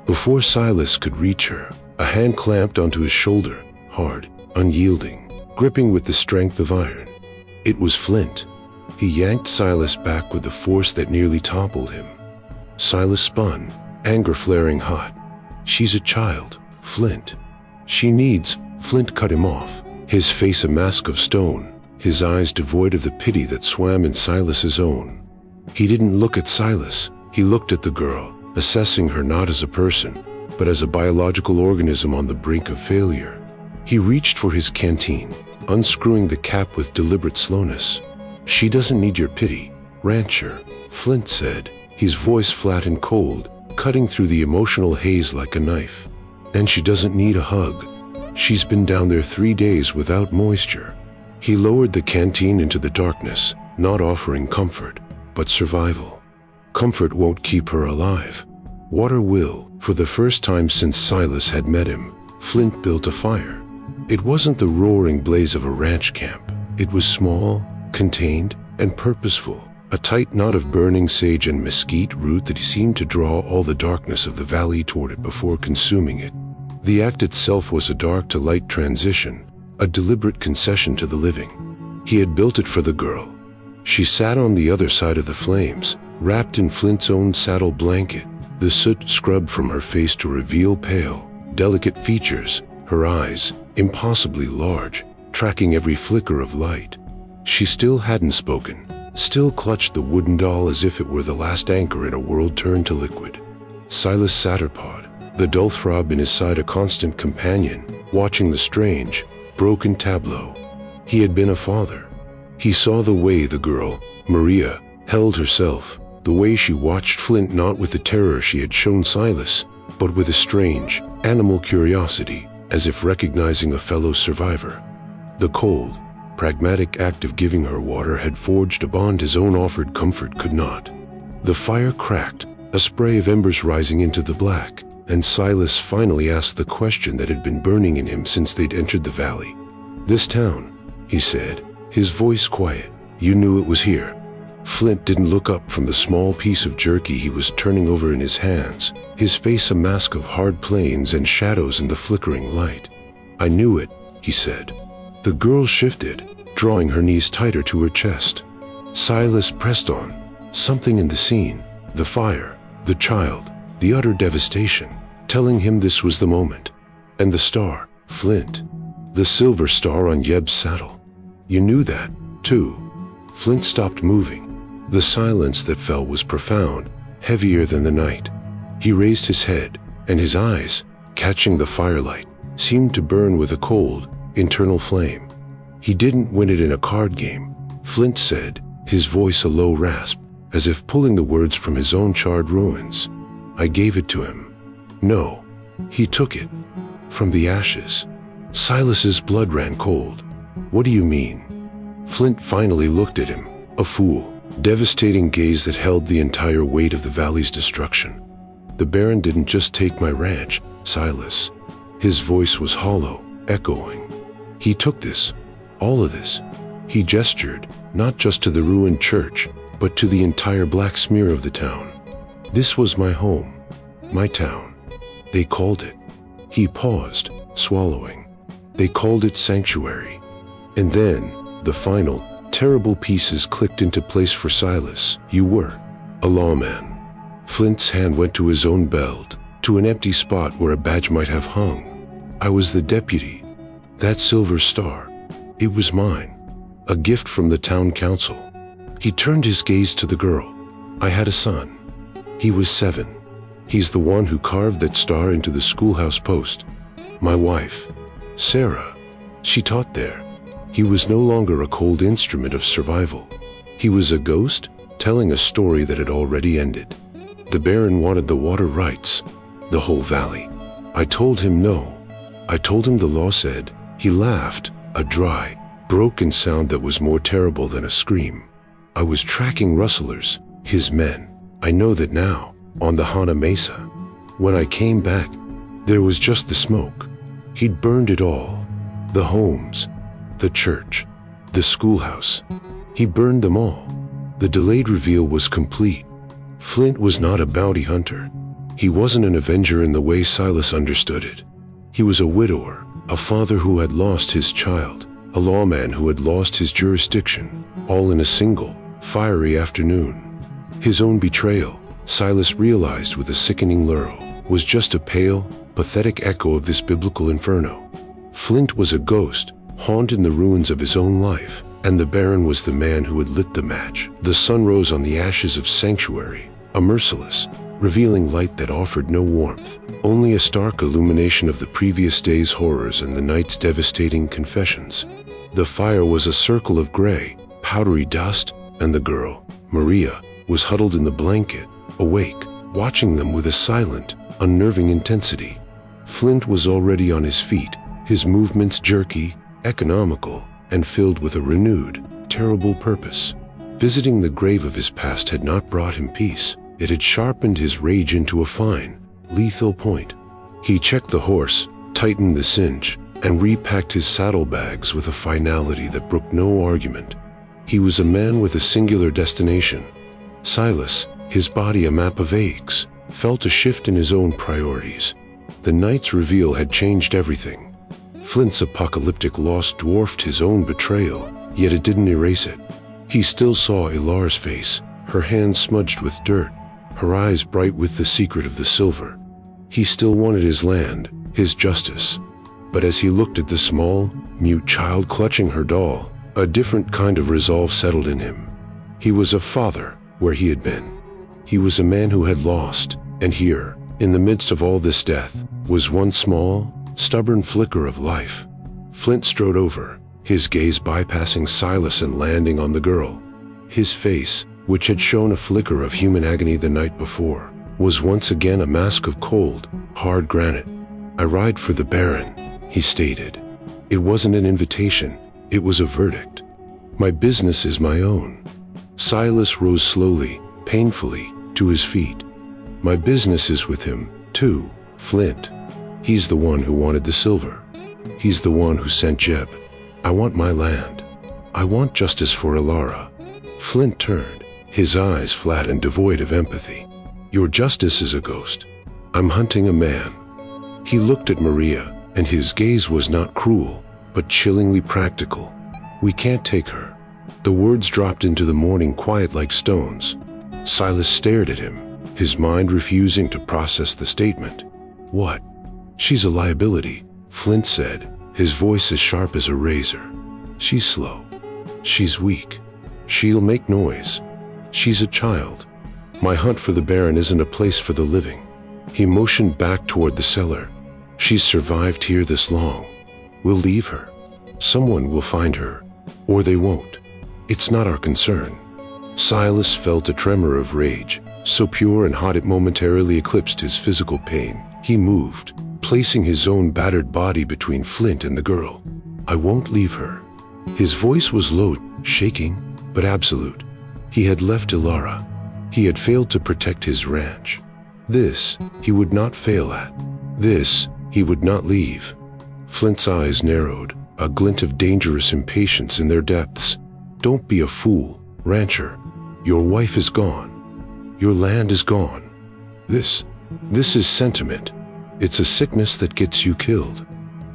Speaker 1: Before Silas could reach her, a hand clamped onto his shoulder, hard, unyielding, gripping with the strength of iron. It was Flint. He yanked Silas back with a force that nearly toppled him. Silas spun, anger flaring hot. "She's a child, Flint. She needs—" Flint cut him off, his face a mask of stone, his eyes devoid of the pity that swam in Silas's own. He didn't look at Silas, he looked at the girl, assessing her not as a person, but as a biological organism on the brink of failure. He reached for his canteen, unscrewing the cap with deliberate slowness. "She doesn't need your pity, rancher," Flint said, his voice flat and cold, cutting through the emotional haze like a knife. "And she doesn't need a hug. She's been down there 3 days without moisture." He lowered the canteen into the darkness, not offering comfort, but survival. Comfort won't keep her alive. Water will. For the first time since Silas had met him, Flint built a fire. It wasn't the roaring blaze of a ranch camp. It was small, contained, and purposeful. A tight knot of burning sage and mesquite root that seemed to draw all the darkness of the valley toward it before consuming it. The act itself was a dark to light transition, a deliberate concession to the living. He had built it for the girl. She sat on the other side of the flames, wrapped in Flint's own saddle blanket, the soot scrubbed from her face to reveal pale, delicate features, her eyes, impossibly large, tracking every flicker of light. She still hadn't spoken, still clutched the wooden doll as if it were the last anchor in a world turned to liquid. Silas sat her pod, the dull throb in his side a constant companion, watching the strange, broken tableau. He had been a father. He saw the way the girl, Maria, held herself, the way she watched Flint not with the terror she had shown Silas, but with a strange, animal curiosity, as if recognizing a fellow survivor. The cold, pragmatic act of giving her water had forged a bond his own offered comfort could not. The fire cracked, a spray of embers rising into the black, and Silas finally asked the question that had been burning in him since they'd entered the valley. "This town," he said, his voice quiet. "You knew it was here?" Flint didn't look up from the small piece of jerky he was turning over in his hands, his face a mask of hard plains and shadows in the flickering light. "I knew it," he said. The girl shifted, drawing her knees tighter to her chest. Silas pressed on. Something in the scene, the fire, the child, the utter devastation, telling him this was the moment. And the star, Flint. The silver star on Yeb's saddle. "You knew that, too." Flint stopped moving. The silence that fell was profound, heavier than the night. He raised his head, and his eyes, catching the firelight, seemed to burn with a cold, internal flame. "He didn't win it in a card game," Flint said, his voice a low rasp, as if pulling the words from his own charred ruins. "I gave it to him." "No, he took it. From the ashes." Silas's blood ran cold. "What do you mean?" Flint finally looked at him, a fool, devastating gaze that held the entire weight of the valley's destruction. "The Baron didn't just take my ranch, Silas." His voice was hollow, echoing. "He took this, all of this." He gestured, not just to the ruined church, but to the entire black smear of the town. "This was my home, my town. They called it." He paused, swallowing. "They called it sanctuary." And then, the final, terrible pieces clicked into place for Silas. "You were a lawman." Flint's hand went to his own belt, to an empty spot where a badge might have hung. "I was the deputy. That silver star, it was mine. A gift from the town council." He turned his gaze to the girl. "I had a son. He was 7. He's the one who carved that star into the schoolhouse post. My wife, Sarah, she taught there." He was no longer a cold instrument of survival. He was a ghost, telling a story that had already ended. The Baron wanted the water rights, the whole valley. I told him no. I told him the law said. He laughed, a dry, broken sound that was more terrible than a scream. "I was tracking rustlers, his men. I know that now, on the Hana Mesa. When I came back, there was just the smoke. He'd burned it all. The homes, the church, the schoolhouse. He burned them all." The delayed reveal was complete. Flint was not a bounty hunter. He wasn't an avenger in the way Silas understood it. He was a widower, a father who had lost his child, a lawman who had lost his jurisdiction, all in a single, fiery afternoon. His own betrayal, Silas realized with a sickening lure, was just a pale, pathetic echo of this biblical inferno. Flint was a ghost, haunted in the ruins of his own life, and the Baron was the man who had lit the match. The sun rose on the ashes of sanctuary, a merciless, revealing light that offered no warmth, only a stark illumination of the previous day's horrors and the night's devastating confessions. The fire was a circle of gray, powdery dust, and the girl, Maria, was huddled in the blanket, awake, watching them with a silent, unnerving intensity. Flint was already on his feet, his movements jerky, economical, and filled with a renewed, terrible purpose. Visiting the grave of his past had not brought him peace. It had sharpened his rage into a fine, lethal point. He checked the horse, tightened the cinch, and repacked his saddlebags with a finality that brooked no argument. He was a man with a singular destination. Silas, his body a map of aches, felt a shift in his own priorities. The night's reveal had changed everything. Flint's apocalyptic loss dwarfed his own betrayal, yet it didn't erase it. He still saw Ilar's face, her hands smudged with dirt, her eyes bright with the secret of the silver. He still wanted his land, his justice. But as he looked at the small, mute child clutching her doll, a different kind of resolve settled in him. He was a father where he had been. He was a man who had lost, and here, in the midst of all this death, was one small, stubborn flicker of life. Flint strode over, his gaze bypassing Silas and landing on the girl. His face, which had shown a flicker of human agony the night before, was once again a mask of cold, hard granite. "I ride for the Baron," he stated. It wasn't an invitation, it was a verdict. "My business is my own." Silas rose slowly, painfully, to his feet. "My business is with him, too, Flint. He's the one who wanted the silver. He's the one who sent Jeb. I want my land. I want justice for Ilara." Flint turned, his eyes flat and devoid of empathy. "Your justice is a ghost. I'm hunting a man." He looked at Maria, and his gaze was not cruel, but chillingly practical. "We can't take her." The words dropped into the morning quiet like stones. Silas stared at him, his mind refusing to process the statement. "What?" "She's a liability," Flint said, his voice as sharp as a razor. "She's slow. She's weak. She'll make noise. She's a child. My hunt for the Baron isn't a place for the living." He motioned back toward the cellar. "She's survived here this long. We'll leave her. Someone will find her, or they won't. It's not our concern." Silas felt a tremor of rage, so pure and hot it momentarily eclipsed his physical pain. He moved, placing his own battered body between Flint and the girl. "I won't leave her." His voice was low, shaking, but absolute. He had left Ilara. He had failed to protect his ranch. This, he would not fail at. This, he would not leave. Flint's eyes narrowed, a glint of dangerous impatience in their depths. "Don't be a fool, rancher. Your wife is gone. Your land is gone. This is sentiment. It's a sickness that gets you killed."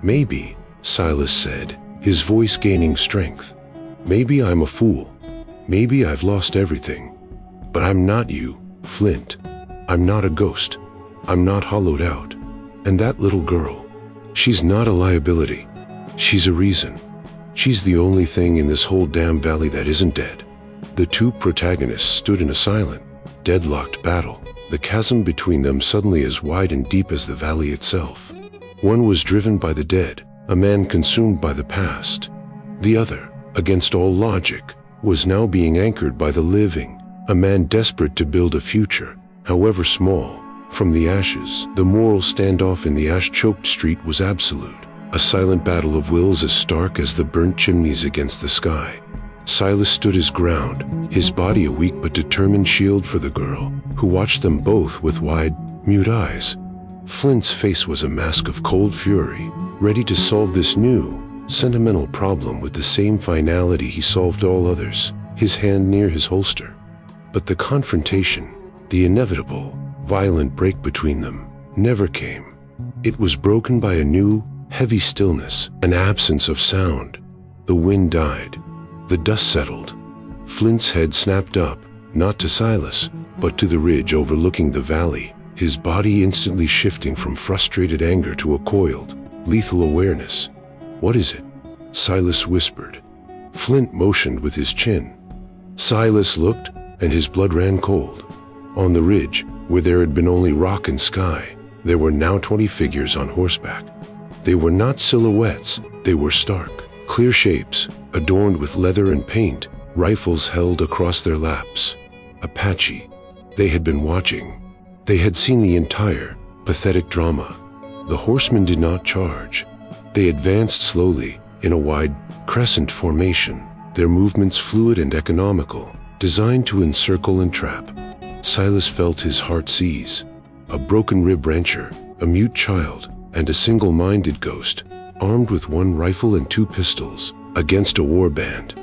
Speaker 1: "Maybe," Silas said, his voice gaining strength. "Maybe I'm a fool. Maybe I've lost everything. But I'm not you, Flint. I'm not a ghost. I'm not hollowed out. And that little girl, she's not a liability. She's a reason. She's the only thing in this whole damn valley that isn't dead." The two protagonists stood in a silent, deadlocked battle, the chasm between them suddenly as wide and deep as the valley itself. One was driven by the dead, a man consumed by the past. The other, against all logic, was now being anchored by the living, a man desperate to build a future, however small, from the ashes. The moral standoff in the ash-choked street was absolute, a silent battle of wills as stark as the burnt chimneys against the sky. Silas stood his ground, his body a weak but determined shield for the girl, who watched them both with wide, mute eyes. Flint's face was a mask of cold fury, ready to solve this new, sentimental problem with the same finality he solved all others, his hand near his holster. But the confrontation, the inevitable, violent break between them, never came. It was broken by a new, heavy stillness, an absence of sound. The wind died. The dust settled. Flint's head snapped up, not to Silas, but to the ridge overlooking the valley, his body instantly shifting from frustrated anger to a coiled, lethal awareness. "What is it?" Silas whispered. Flint motioned with his chin. Silas looked, and his blood ran cold. On the ridge, where there had been only rock and sky, there were now 20 figures on horseback. They were not silhouettes, they were stark, clear shapes, adorned with leather and paint, rifles held across their laps. Apache. They had been watching. They had seen the entire, pathetic drama. The horsemen did not charge. They advanced slowly, in a wide crescent formation, their movements fluid and economical, designed to encircle and trap. Silas felt his heart seize. A broken rib rancher, a mute child, and a single-minded ghost, armed with one rifle and 2 pistols, against a war band.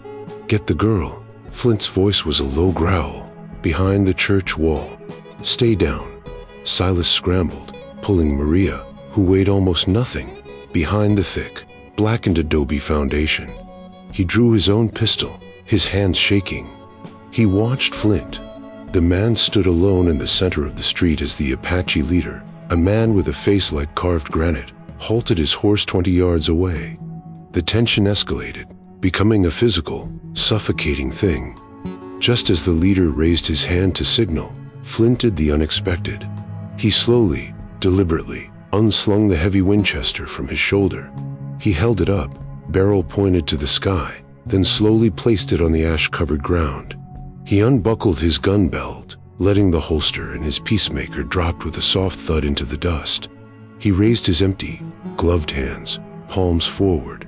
Speaker 1: "Get the girl." Flint's voice was a low growl, behind the church wall. "Stay down." Silas scrambled, pulling Maria, who weighed almost nothing, behind the thick, blackened adobe foundation. He drew his own pistol, his hands shaking. He watched Flint. The man stood alone in the center of the street as the Apache leader, a man with a face like carved granite, halted his horse 20 yards away. The tension escalated, becoming a physical, suffocating thing. Just as the leader raised his hand to signal, Flint did the unexpected. He slowly, deliberately, unslung the heavy Winchester from his shoulder. He held it up, barrel pointed to the sky, then slowly placed it on the ash-covered ground. He unbuckled his gun belt, letting the holster and his peacemaker drop with a soft thud into the dust. He raised his empty, gloved hands, palms forward.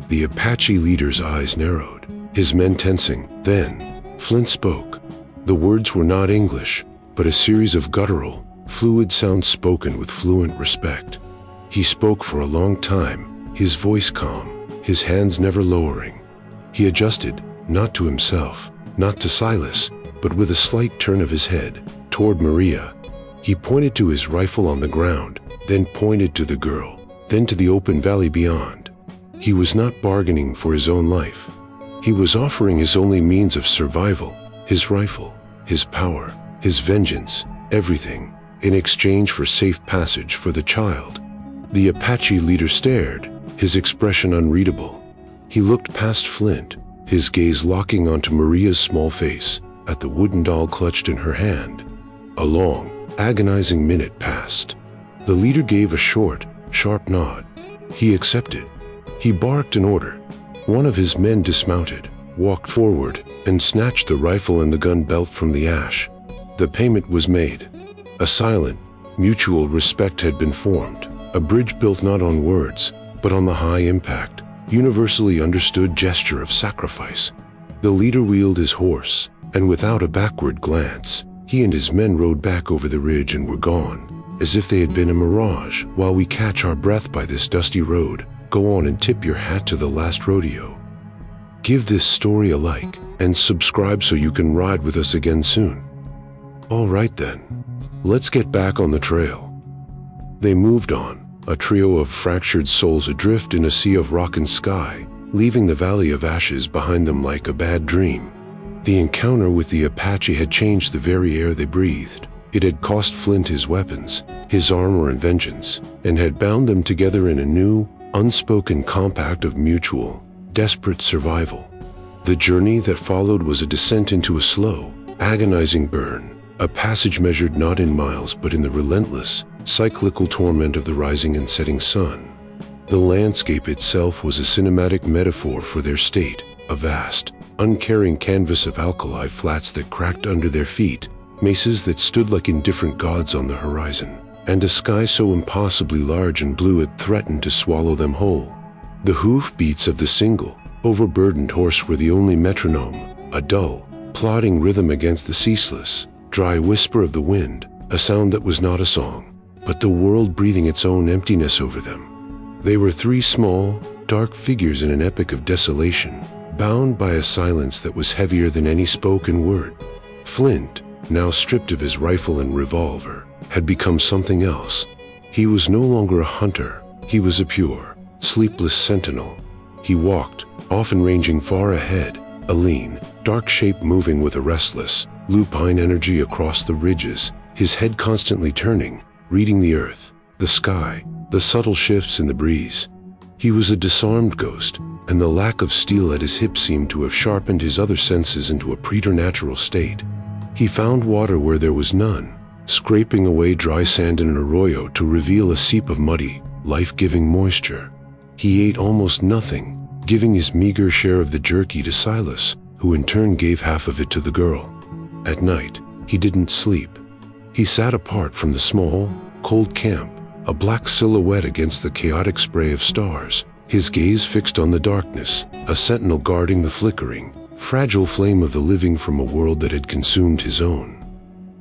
Speaker 1: The Apache leader's eyes narrowed, his men tensing. Then, Flint spoke. The words were not English, but a series of guttural, fluid sounds spoken with fluent respect. He spoke for a long time, his voice calm, his hands never lowering. He adjusted, not to himself, not to Silas, but with a slight turn of his head, toward Maria. He pointed to his rifle on the ground, then pointed to the girl, then to the open valley beyond. He was not bargaining for his own life. He was offering his only means of survival, his rifle, his power, his vengeance, everything, in exchange for safe passage for the child. The Apache leader stared, his expression unreadable. He looked past Flint, his gaze locking onto Maria's small face, at the wooden doll clutched in her hand. A long, agonizing minute passed. The leader gave a short, sharp nod. He accepted. He barked an order. One of his men dismounted, walked forward, and snatched the rifle and the gun belt from the ash. The payment was made. A silent, mutual respect had been formed, a bridge built not on words, but on the high-impact, universally understood gesture of sacrifice. The leader wheeled his horse, and without a backward glance, he and his men rode back over the ridge and were gone, as if they had been a mirage. While we catch our breath by this dusty road, go on and tip your hat to the last rodeo. Give this story a like, and subscribe so you can ride with us again soon. All right then, let's get back on the trail. They moved on, a trio of fractured souls adrift in a sea of rock and sky, leaving the valley of ashes behind them like a bad dream. The encounter with the Apache had changed the very air they breathed. It had cost Flint his weapons, his armor and vengeance, and had bound them together in a new, unspoken compact of mutual, desperate survival. The journey that followed was a descent into a slow, agonizing burn, a passage measured not in miles but in the relentless, cyclical torment of the rising and setting sun. The landscape itself was a cinematic metaphor for their state, a vast, uncaring canvas of alkali flats that cracked under their feet, mesas that stood like indifferent gods on the horizon, and a sky so impossibly large and blue it threatened to swallow them whole. The hoofbeats of the single, overburdened horse were the only metronome, a dull, plodding rhythm against the ceaseless, dry whisper of the wind, a sound that was not a song, but the world breathing its own emptiness over them. They were 3 small, dark figures in an epic of desolation, bound by a silence that was heavier than any spoken word. Flint, now stripped of his rifle and revolver, had become something else. He was no longer a hunter, he was a pure, sleepless sentinel. He walked, often ranging far ahead, a lean, dark shape moving with a restless, lupine energy across the ridges, his head constantly turning, reading the earth, the sky, the subtle shifts in the breeze. He was a disarmed ghost, and the lack of steel at his hip seemed to have sharpened his other senses into a preternatural state. He found water where there was none, scraping away dry sand in an arroyo to reveal a seep of muddy, life-giving moisture. He ate almost nothing, giving his meager share of the jerky to Silas, who in turn gave half of it to the girl. At night, he didn't sleep. He sat apart from the small, cold camp, a black silhouette against the chaotic spray of stars, his gaze fixed on the darkness, a sentinel guarding the flickering, fragile flame of the living from a world that had consumed his own.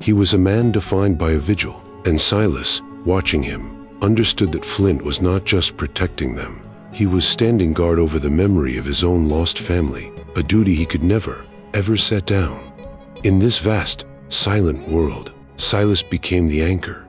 Speaker 1: He was a man defined by a vigil, and Silas, watching him, understood that Flint was not just protecting them. He was standing guard over the memory of his own lost family, a duty he could never, ever set down. In this vast, silent world, Silas became the anchor.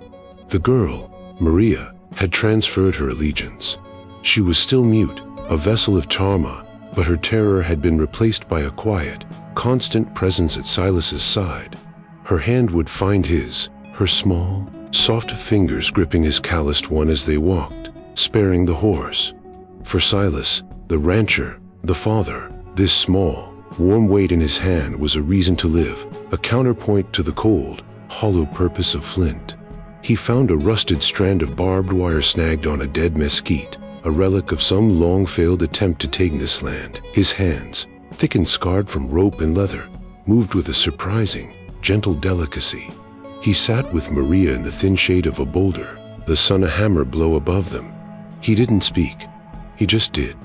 Speaker 1: The girl, Maria, had transferred her allegiance. She was still mute, a vessel of trauma, but her terror had been replaced by a quiet, constant presence at Silas's side. Her hand would find his, her small, soft fingers gripping his calloused one as they walked, sparing the horse. For Silas, the rancher, the father, this small, warm weight in his hand was a reason to live, a counterpoint to the cold, hollow purpose of Flint. He found a rusted strand of barbed wire snagged on a dead mesquite, a relic of some long-failed attempt to take this land. His hands, thick and scarred from rope and leather, moved with a surprising, gentle delicacy. He sat with Maria in the thin shade of a boulder, the sun a hammer blow above them. He didn't speak. He just did.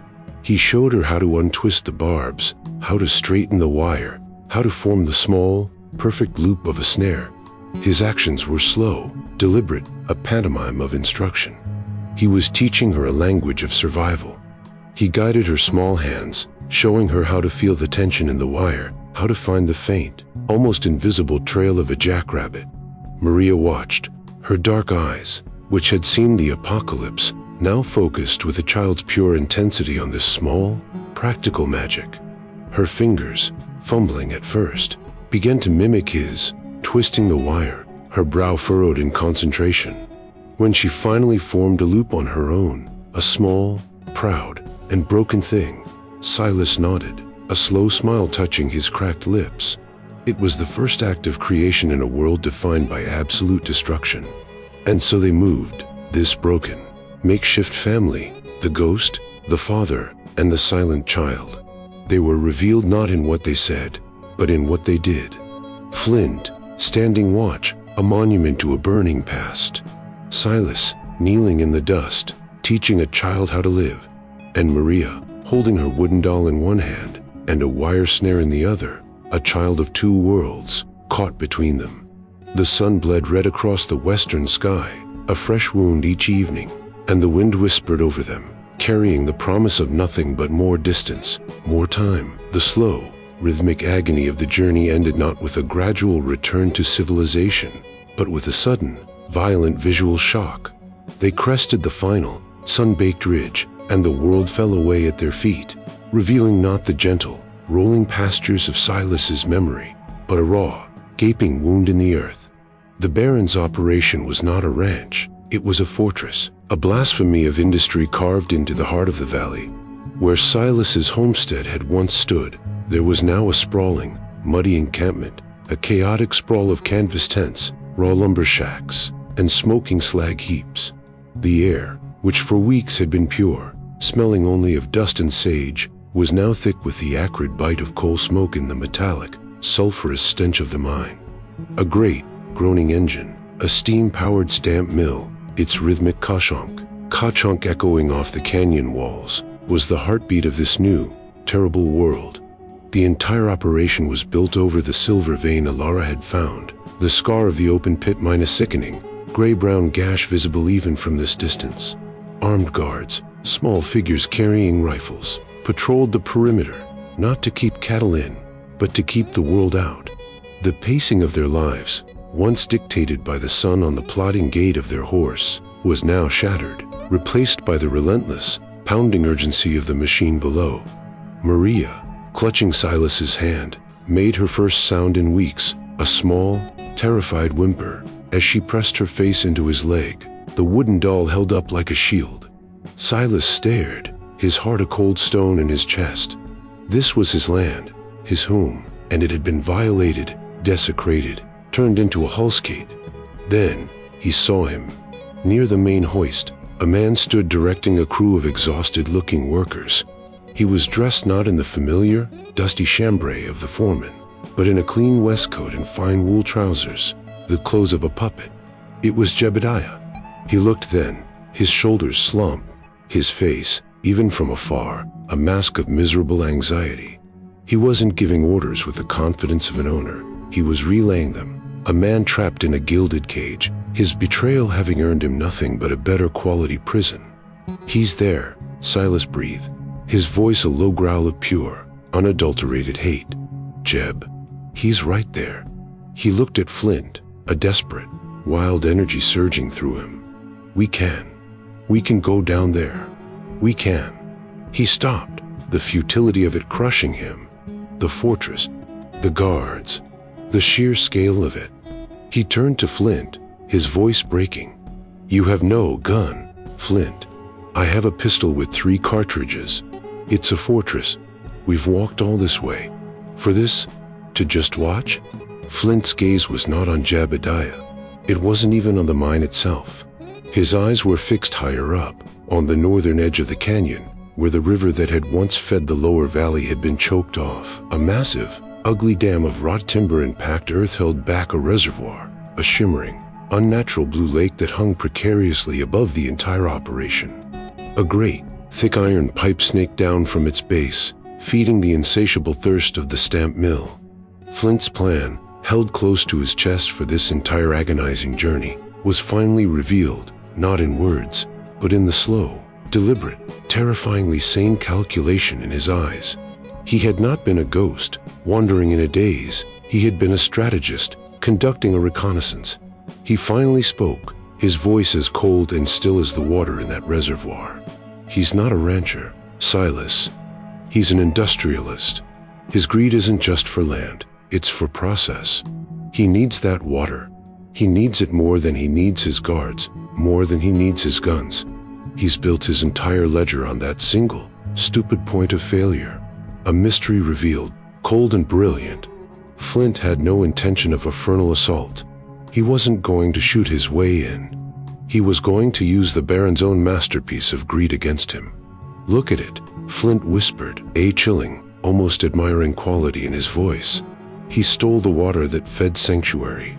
Speaker 1: He showed her how to untwist the barbs, how to straighten the wire, how to form the small, perfect loop of a snare. His actions were slow, deliberate, a pantomime of instruction. He was teaching her a language of survival. He guided her small hands, showing her how to feel the tension in the wire, how to find the faint, almost invisible trail of a jackrabbit. Maria watched, her dark eyes, which had seen the apocalypse, now focused with a child's pure intensity on this small, practical magic. Her fingers, fumbling at first, began to mimic his, twisting the wire, her brow furrowed in concentration. When she finally formed a loop on her own, a small, proud, and broken thing, Silas nodded, a slow smile touching his cracked lips. It was the first act of creation in a world defined by absolute destruction. And so they moved, this broken, makeshift family, the ghost, the father, and the silent child. They were revealed not in what they said, but in what they did. Flint, standing watch, a monument to a burning past. Silas, kneeling in the dust, teaching a child how to live. And Maria, holding her wooden doll in one hand and a wire snare in the other, a child of two worlds, caught between them. The sun bled red across the western sky, a fresh wound each evening, and the wind whispered over them, carrying the promise of nothing but more distance, more time. The slow, rhythmic agony of the journey ended not with a gradual return to civilization, but with a sudden, violent visual shock. They crested the final, sun-baked ridge, and the world fell away at their feet, revealing not the gentle, rolling pastures of Silas's memory, but a raw, gaping wound in the earth. The Baron's operation was not a ranch, it was a fortress, a blasphemy of industry carved into the heart of the valley. Where Silas's homestead had once stood, there was now a sprawling, muddy encampment, a chaotic sprawl of canvas tents, raw lumber shacks, and smoking slag heaps. The air, which for weeks had been pure, smelling only of dust and sage, was now thick with the acrid bite of coal smoke in the metallic, sulphurous stench of the mine. A great, groaning engine, a steam-powered stamp mill, its rhythmic ka-chonk echoing off the canyon walls, was the heartbeat of this new, terrible world. The entire operation was built over the silver vein Alara had found, the scar of the open pit mine a sickening, gray-brown gash visible even from this distance. Armed guards, small figures carrying rifles, patrolled the perimeter, not to keep cattle in, but to keep the world out. The pacing of their lives, once dictated by the sun on the plodding gait of their horse, was now shattered, replaced by the relentless, pounding urgency of the machine below. Maria, clutching Silas's hand, made her first sound in weeks, a small, terrified whimper, as she pressed her face into his leg, the wooden doll held up like a shield. Silas stared, his heart a cold stone in his chest. This was his land, his home, and it had been violated, desecrated, turned into a hellscape. Then, he saw him. Near the main hoist, a man stood directing a crew of exhausted-looking workers. He was dressed not in the familiar, dusty chambray of the foreman, but in a clean waistcoat and fine wool trousers, the clothes of a puppet. It was Jebediah. He looked then, his shoulders slumped, his face, even from afar, a mask of miserable anxiety. He wasn't giving orders with the confidence of an owner. He was relaying them. A man trapped in a gilded cage, his betrayal having earned him nothing but a better quality prison. "He's there," Silas breathed, his voice a low growl of pure, unadulterated hate. "Jeb, he's right there." He looked at Flint, a desperate, wild energy surging through him. We can go down there. We can." He stopped, the futility of it crushing him. The fortress, the guards, the sheer scale of it. He turned to Flint, his voice breaking. "You have no gun, Flint. I have a pistol with 3 cartridges. It's a fortress. We've walked all this way. For this? To just watch?" Flint's gaze was not on Jebediah. It wasn't even on the mine itself. His eyes were fixed higher up, on the northern edge of the canyon, where the river that had once fed the lower valley had been choked off. A massive, ugly dam of wrought timber and packed earth held back a reservoir, a shimmering, unnatural blue lake that hung precariously above the entire operation. A great, thick iron pipe snaked down from its base, feeding the insatiable thirst of the stamp mill. Flint's plan, held close to his chest for this entire agonizing journey, was finally revealed, not in words, but in the slow, deliberate, terrifyingly sane calculation in his eyes. He had not been a ghost, wandering in a daze. He had been a strategist, conducting a reconnaissance. He finally spoke, his voice as cold and still as the water in that reservoir. "He's not a rancher, Silas. He's an industrialist. His greed isn't just for land, it's for process. He needs that water. He needs it more than he needs his guards, more than he needs his guns. He's built his entire ledger on that single, stupid point of failure. A mystery revealed, cold and brilliant. Flint had no intention of a frontal assault. He wasn't going to shoot his way in. He was going to use the Baron's own masterpiece of greed against him. "Look at it," Flint whispered, a chilling, almost admiring quality in his voice. "He stole the water that fed Sanctuary.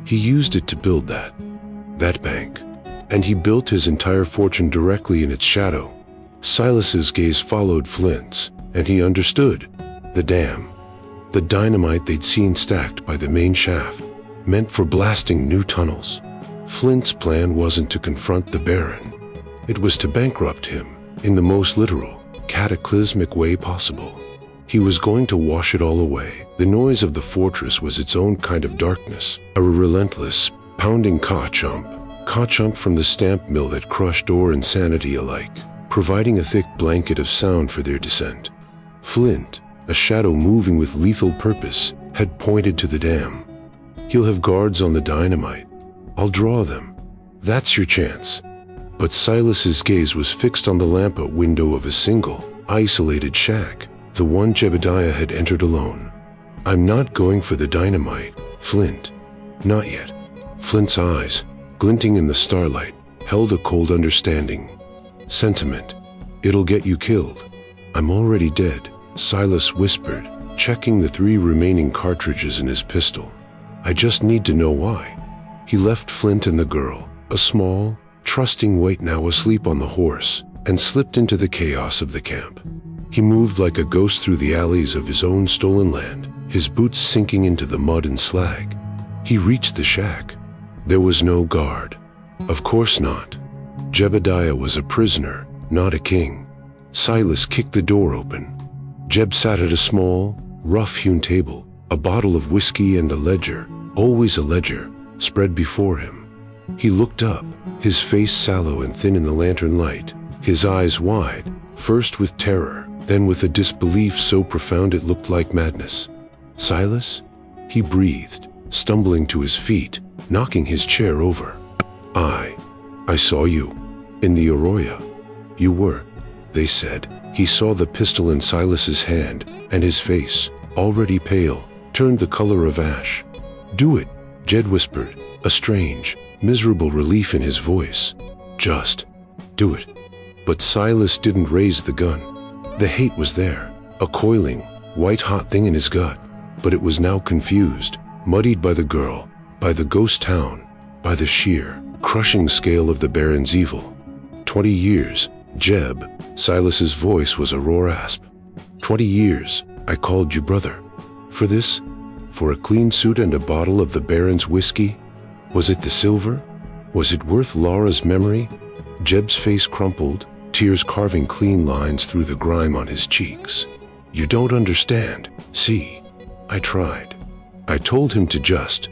Speaker 1: He used it to build that bank. And he built his entire fortune directly in its shadow." Silas's gaze followed Flint's, and he understood. The dam, the dynamite they'd seen stacked by the main shaft, meant for blasting new tunnels. Flint's plan wasn't to confront the Baron. It was to bankrupt him, in the most literal, cataclysmic way possible. He was going to wash it all away. The noise of the fortress was its own kind of darkness, a relentless, pounding ka-chomp from the stamp mill that crushed ore and sanity alike, providing a thick blanket of sound for their descent. Flint, a shadow moving with lethal purpose, had pointed to the dam. "He'll have guards on the dynamite. I'll draw them. That's your chance." But Silas's gaze was fixed on the lamp-lit window of a single, isolated shack, the one Jebediah had entered alone. "I'm not going for the dynamite, Flint. Not yet." Flint's eyes, glinting in the starlight, held a cold understanding. "Sentiment. It'll get you killed." "I'm already dead," Silas whispered, checking the 3 remaining cartridges in his pistol. "I just need to know why." He left Flint and the girl, a small, trusting weight now asleep on the horse, and slipped into the chaos of the camp. He moved like a ghost through the alleys of his own stolen land, his boots sinking into the mud and slag. He reached the shack. There was no guard. Of course not. Jebediah was a prisoner, not a king. Silas kicked the door open. Jeb sat at a small, rough-hewn table, a bottle of whiskey and a ledger, always a ledger, spread before him. He looked up, his face sallow and thin in the lantern light, his eyes wide, first with terror, then with a disbelief so profound it looked like madness. "Silas?" he breathed, stumbling to his feet, knocking his chair over. I saw you. In the Arroyo. You were," they said. He saw the pistol in Silas's hand, and his face, already pale, turned the color of ash. "Do it," Jed whispered, a strange, miserable relief in his voice. "Just do it." But Silas didn't raise the gun. The hate was there, a coiling, white-hot thing in his gut, but it was now confused, muddied by the girl, by the ghost town, by the sheer, crushing scale of the Baron's evil. 20 years, Jeb, Silas's voice was a raw rasp. 20 years, I called you brother. For this? For a clean suit and a bottle of the Baron's whiskey? Was it the silver? Was it worth Laura's memory? Jeb's face crumpled, tears carving clean lines through the grime on his cheeks. You don't understand. See, I tried. I told him to just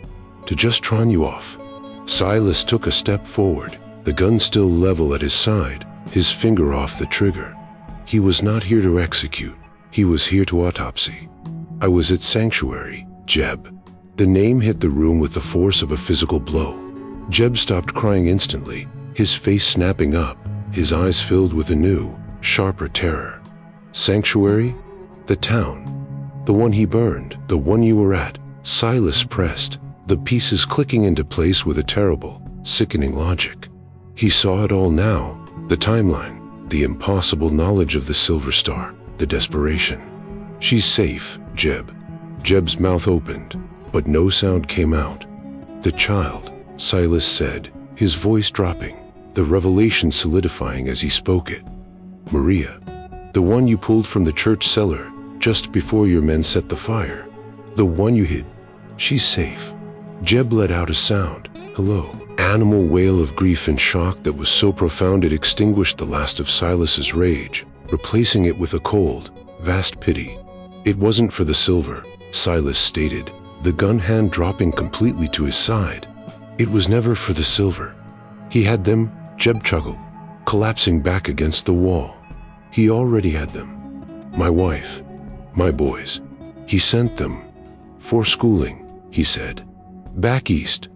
Speaker 1: tron you off. Silas took a step forward, the gun still level at his side, his finger off the trigger. He was not here to execute. He was here to autopsy. I was at Sanctuary, Jeb. The name hit the room with the force of a physical blow. Jeb stopped crying instantly, his face snapping up, his eyes filled with a new, sharper terror. Sanctuary? The town. The one he burned, the one you were at. Silas pressed, the pieces clicking into place with a terrible, sickening logic. He saw it all now, the timeline, the impossible knowledge of the Silver Star, the desperation. She's safe, Jeb. Jeb's mouth opened, but no sound came out. The child, Silas said, his voice dropping, the revelation solidifying as he spoke it. Maria, the one you pulled from the church cellar just before your men set the fire. The one you hid. She's safe. Jeb let out a sound, hello, animal wail of grief and shock that was so profound it extinguished the last of Silas's rage, replacing it with a cold, vast pity. It wasn't for the silver, Silas stated, the gun hand dropping completely to his side. It was never for the silver. He had them, Jeb chuckled, collapsing back against the wall. He already had them. My wife, my boys. He sent them. For schooling, he said. Back east.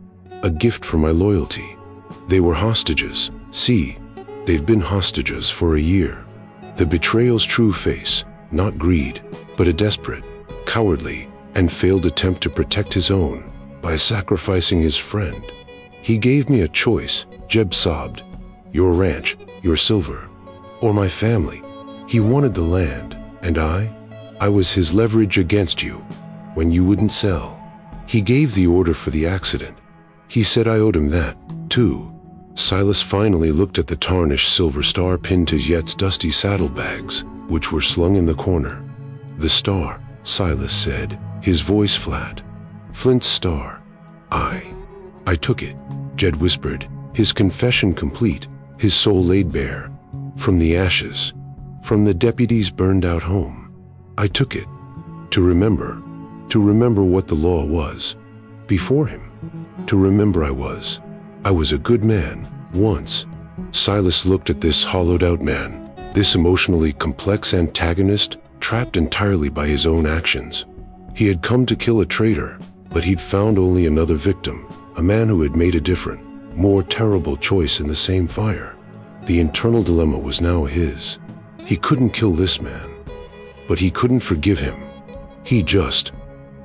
Speaker 1: A gift for my loyalty. They were hostages. See, they've been hostages for a year. The betrayal's true face, not greed, but a desperate, cowardly, and failed attempt to protect his own by sacrificing his friend. He gave me a choice, Jeb sobbed. Your ranch, your silver, or my family. He wanted the land, and I was his leverage against you when you wouldn't sell. He gave the order for the accident. He said I owed him that, too. Silas finally looked at the tarnished silver star pinned to Yet's dusty saddlebags, which were slung in the corner. The star, Silas said, his voice flat. Flint's star. I took it, Jed whispered, his confession complete, his soul laid bare. From the ashes, from the deputy's burned-out home. I took it. To remember what the law was. Before him. To remember I was a good man, once. Silas looked at this hollowed-out man, this emotionally complex antagonist, trapped entirely by his own actions. He had come to kill a traitor, but he'd found only another victim, a man who had made a different, more terrible choice in the same fire. The internal dilemma was now his. He couldn't kill this man, but he couldn't forgive him. He just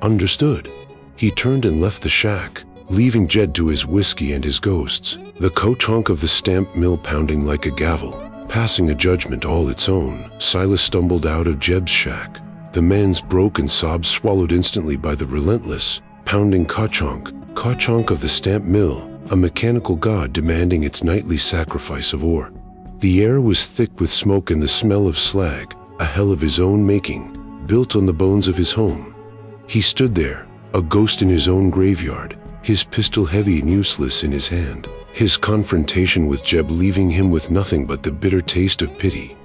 Speaker 1: understood. He turned and left the shack, leaving Jed to his whiskey and his ghosts, the co-chunk of the stamp mill pounding like a gavel, passing a judgment all its own. Silas stumbled out of Jeb's shack, the man's broken sobs swallowed instantly by the relentless, pounding ka-chunk of the stamp mill, a mechanical god demanding its nightly sacrifice of ore. The air was thick with smoke and the smell of slag, a hell of his own making, built on the bones of his home. He stood there, a ghost in his own graveyard, his pistol heavy and useless in his hand, his confrontation with Jeb leaving him with nothing but the bitter taste of pity.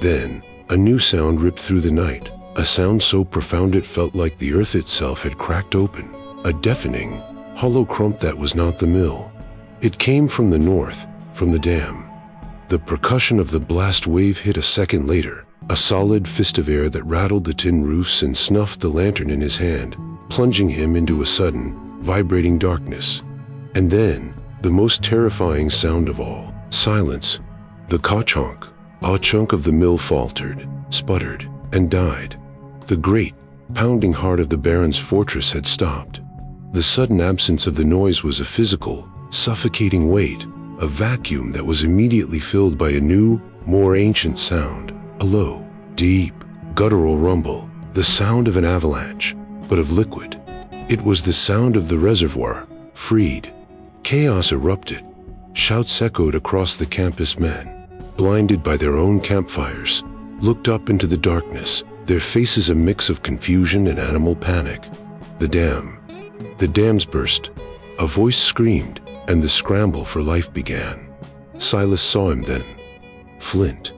Speaker 1: Then, a new sound ripped through the night, a sound so profound it felt like the earth itself had cracked open, a deafening, hollow crump that was not the mill. It came from the north, from the dam. The percussion of the blast wave hit a second later, a solid fist of air that rattled the tin roofs and snuffed the lantern in his hand, plunging him into a sudden, vibrating darkness. And then, the most terrifying sound of all, silence. The ka-chunk, a chunk of the mill faltered, sputtered, and died. The great, pounding heart of the Baron's fortress had stopped. The sudden absence of the noise was a physical, suffocating weight, a vacuum that was immediately filled by a new, more ancient sound, a low, deep, guttural rumble, the sound of an avalanche, but of liquid. It was the sound of the reservoir, freed. Chaos erupted. Shouts echoed across the campus. Men, blinded by their own campfires, looked up into the darkness, their faces a mix of confusion and animal panic. The dams burst. A voice screamed, and the scramble for life began. Silas saw him then. Flint.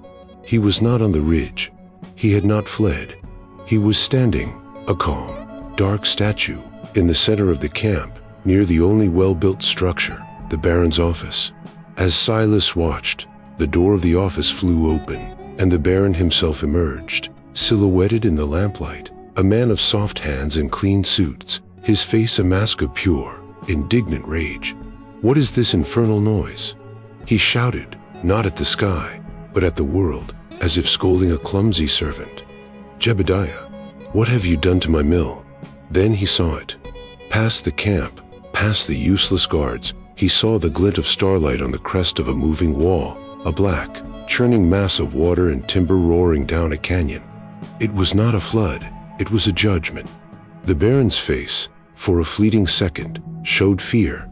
Speaker 1: He was not on the ridge. He had not fled. He was standing, a calm, dark statue, in the center of the camp, near the only well-built structure, the Baron's office. As Silas watched, the door of the office flew open, and the Baron himself emerged, silhouetted in the lamplight, a man of soft hands and clean suits, his face a mask of pure, indignant rage. "What is this infernal noise?" He shouted, not at the sky, but at the world, as if scolding a clumsy servant. "Jebediah, what have you done to my mill?" Then he saw it. Past the camp, past the useless guards, he saw the glint of starlight on the crest of a moving wall, a black, churning mass of water and timber roaring down a canyon. It was not a flood, it was a judgment. The Baron's face, for a fleeting second, showed fear,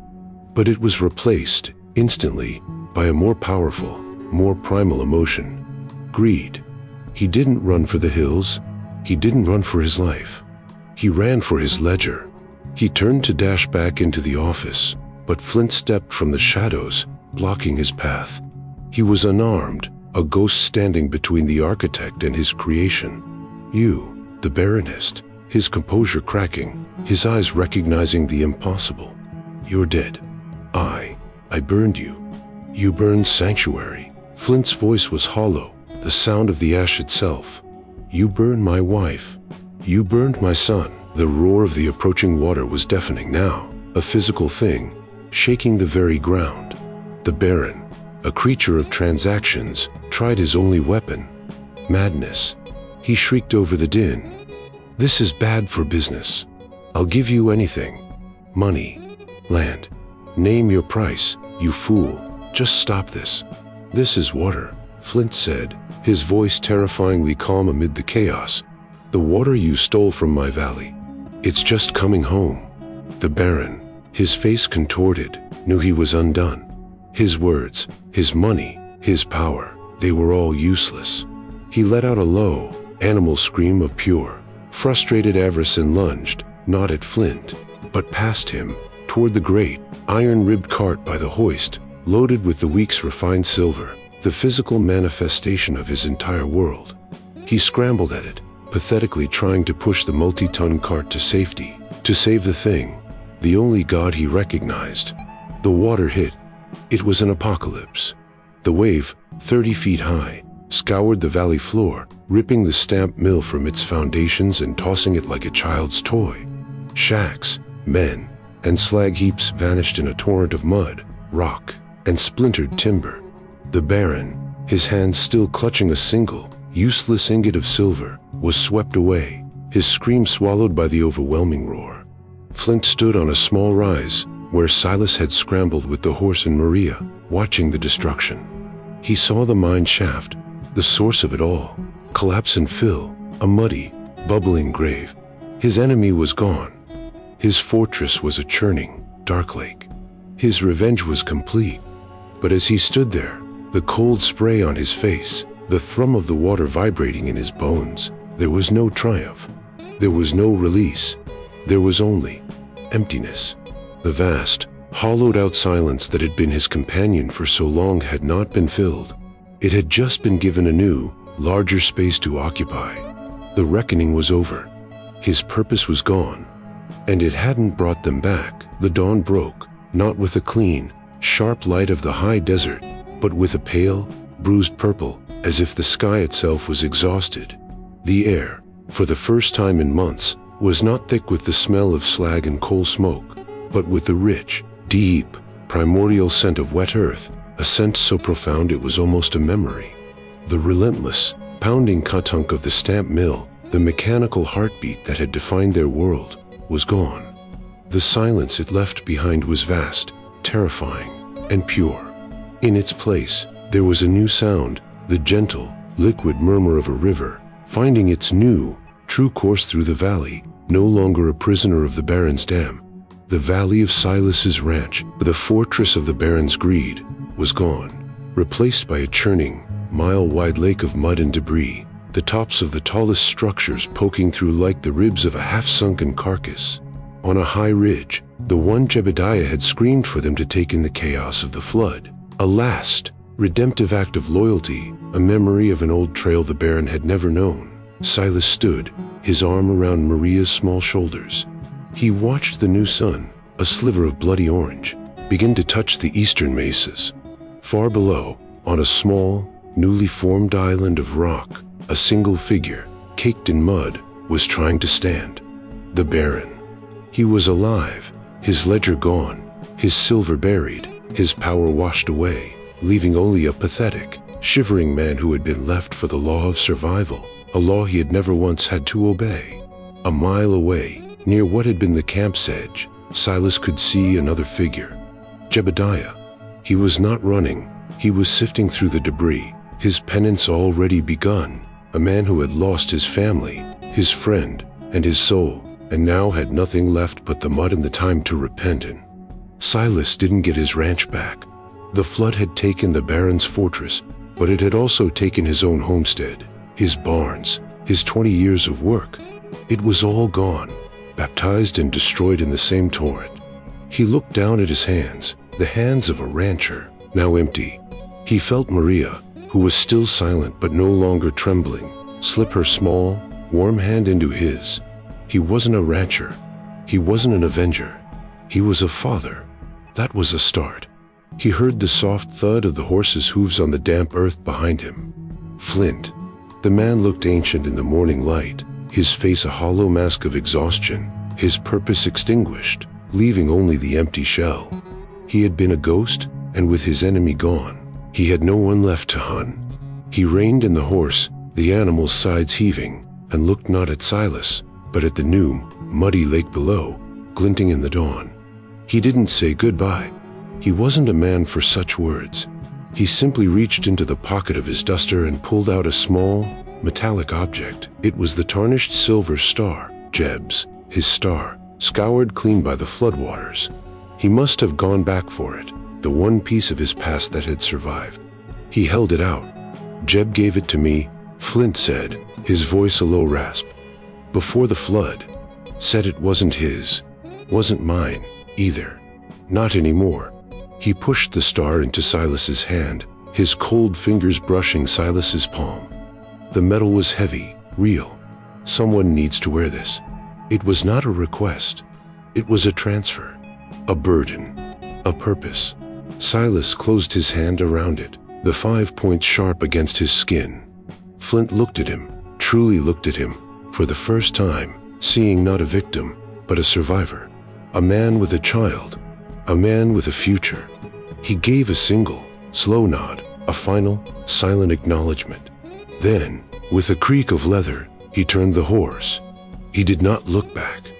Speaker 1: but it was replaced, instantly, by a more powerful, more primal emotion: greed. He didn't run for the hills, he didn't run for his life. He ran for his ledger. He turned to dash back into the office, but Flint stepped from the shadows, blocking his path. He was unarmed, a ghost standing between the architect and his creation. "You," the Baron hissed, his composure cracking, his eyes recognizing the impossible. "You're dead. I burned you. You burned sanctuary." Flint's voice was hollow, the sound of the ash itself. "You burned my wife. You burned my son." The roar of the approaching water was deafening now, a physical thing, shaking the very ground. The Baron, a creature of transactions, tried his only weapon: madness. He shrieked over the din. "This is bad for business. I'll give you anything. Money. Land. Name your price, you fool. Just stop this." "This is water," Flint said, his voice terrifyingly calm amid the chaos. "The water you stole from my valley. It's just coming home." The Baron, his face contorted, knew he was undone. His words, his money, his power, they were all useless. He let out a low, animal scream of pure, frustrated avarice and lunged, not at Flint, but past him, toward the great, iron-ribbed cart by the hoist, loaded with the week's refined silver, the physical manifestation of his entire world. He scrambled at it, pathetically trying to push the multi-ton cart to safety, to save the thing, the only god he recognized. The water hit. It was an apocalypse. The wave, 30 feet high, scoured the valley floor, ripping the stamp mill from its foundations and tossing it like a child's toy. Shacks, men, and slag heaps vanished in a torrent of mud, rock, and splintered timber. The Baron, his hands still clutching a single, useless ingot of silver, was swept away, his scream swallowed by the overwhelming roar. Flint stood on a small rise, where Silas had scrambled with the horse and Maria, watching the destruction. He saw the mine shaft, the source of it all, collapse and fill, a muddy, bubbling grave. His enemy was gone. His fortress was a churning, dark lake. His revenge was complete. But as he stood there, the cold spray on his face, the thrum of the water vibrating in his bones, there was no triumph. There was no release. There was only emptiness. The vast, hollowed-out silence that had been his companion for so long had not been filled. It had just been given a new, larger space to occupy. The reckoning was over. His purpose was gone. And it hadn't brought them back. The dawn broke, not with the clean, sharp light of the high desert, but with a pale, bruised purple, as if the sky itself was exhausted. The air, for the first time in months, was not thick with the smell of slag and coal smoke, but with the rich, deep, primordial scent of wet earth, a scent so profound it was almost a memory. The relentless, pounding katunk of the stamp mill, the mechanical heartbeat that had defined their world, was gone. The silence it left behind was vast, terrifying, and pure. In its place, there was a new sound, the gentle, liquid murmur of a river, finding its new, true course through the valley, no longer a prisoner of the Baron's dam. The valley of Silas's ranch, the fortress of the Baron's greed, was gone, replaced by a churning, mile-wide lake of mud and debris, the tops of the tallest structures poking through like the ribs of a half-sunken carcass. On a high ridge, the one Jebediah had screamed for them to take in the chaos of the flood. A last, redemptive act of loyalty, a memory of an old trail the Baron had never known. Silas stood, his arm around Maria's small shoulders. He watched the new sun, a sliver of bloody orange, begin to touch the eastern mesas. Far below, on a small, newly formed island of rock, a single figure, caked in mud, was trying to stand. The Baron. He was alive, his ledger gone, his silver buried, his power washed away, leaving only a pathetic, shivering man who had been left for the law of survival, a law he had never once had to obey. A mile away, near what had been the camp's edge, Silas could see another figure. Jebediah. He was not running, he was sifting through the debris, his penance already begun, a man who had lost his family, his friend, and his soul, and now had nothing left but the mud and the time to repent in. Silas didn't get his ranch back. The flood had taken the Baron's fortress, but it had also taken his own homestead, his barns, his 20 years of work. It was all gone, baptized and destroyed in the same torrent. He looked down at his hands, the hands of a rancher, now empty. He felt Maria, who was still silent but no longer trembling, slip her small, warm hand into his. He wasn't a rancher. He wasn't an avenger. He was a father. That was a start. He heard the soft thud of the horse's hooves on the damp earth behind him. Flint. The man looked ancient in the morning light, his face a hollow mask of exhaustion, his purpose extinguished, leaving only the empty shell. He had been a ghost, and with his enemy gone, he had no one left to hunt. He reined in the horse, the animal's sides heaving, and looked not at Silas, but at the new, muddy lake below, glinting in the dawn. He didn't say goodbye. He wasn't a man for such words. He simply reached into the pocket of his duster and pulled out a small, metallic object. It was the tarnished silver star, Jeb's, his star, scoured clean by the floodwaters. He must have gone back for it, the one piece of his past that had survived. He held it out. Jeb gave it to me, Flint said, his voice a low rasp. Before the flood. Said it wasn't his. Wasn't mine, either. Not anymore. He pushed the star into Silas's hand, his cold fingers brushing Silas's palm. The metal was heavy, real. Someone needs to wear this. It was not a request. It was a transfer. A burden. A purpose. Silas closed his hand around it, the 5 points sharp against his skin. Flint looked at him, truly looked at him, for the first time, seeing not a victim, but a survivor. A man with a child. A man with a future. He gave a single, slow nod, a final, silent acknowledgement. Then, with a creak of leather, he turned the horse. He did not look back.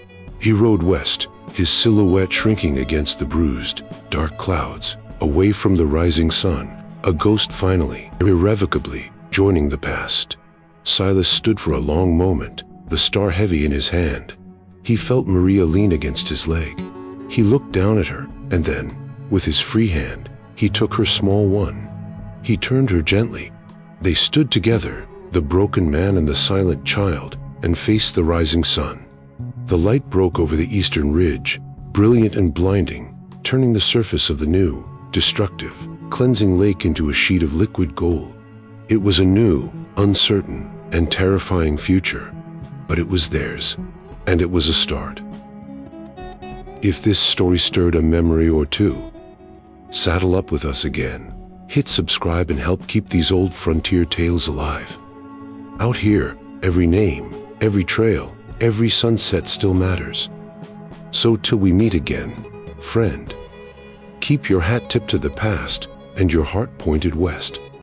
Speaker 1: He rode west, his silhouette shrinking against the bruised, dark clouds, away from the rising sun, a ghost finally, irrevocably, joining the past. Silas stood for a long moment, the star heavy in his hand. He felt Maria lean against his leg. He looked down at her, and then, with his free hand, he took her small one. He turned her gently. They stood together, the broken man and the silent child, and faced the rising sun. The light broke over the eastern ridge, brilliant and blinding, turning the surface of the new, destructive, cleansing lake into a sheet of liquid gold. It was a new, uncertain, and terrifying future, but it was theirs, and it was a start. If this story stirred a memory or two, saddle up with us again, hit subscribe and help keep these old frontier tales alive. Out here, every name, every trail, every sunset still matters. So till we meet again, friend, keep your hat tipped to the past and your heart pointed west.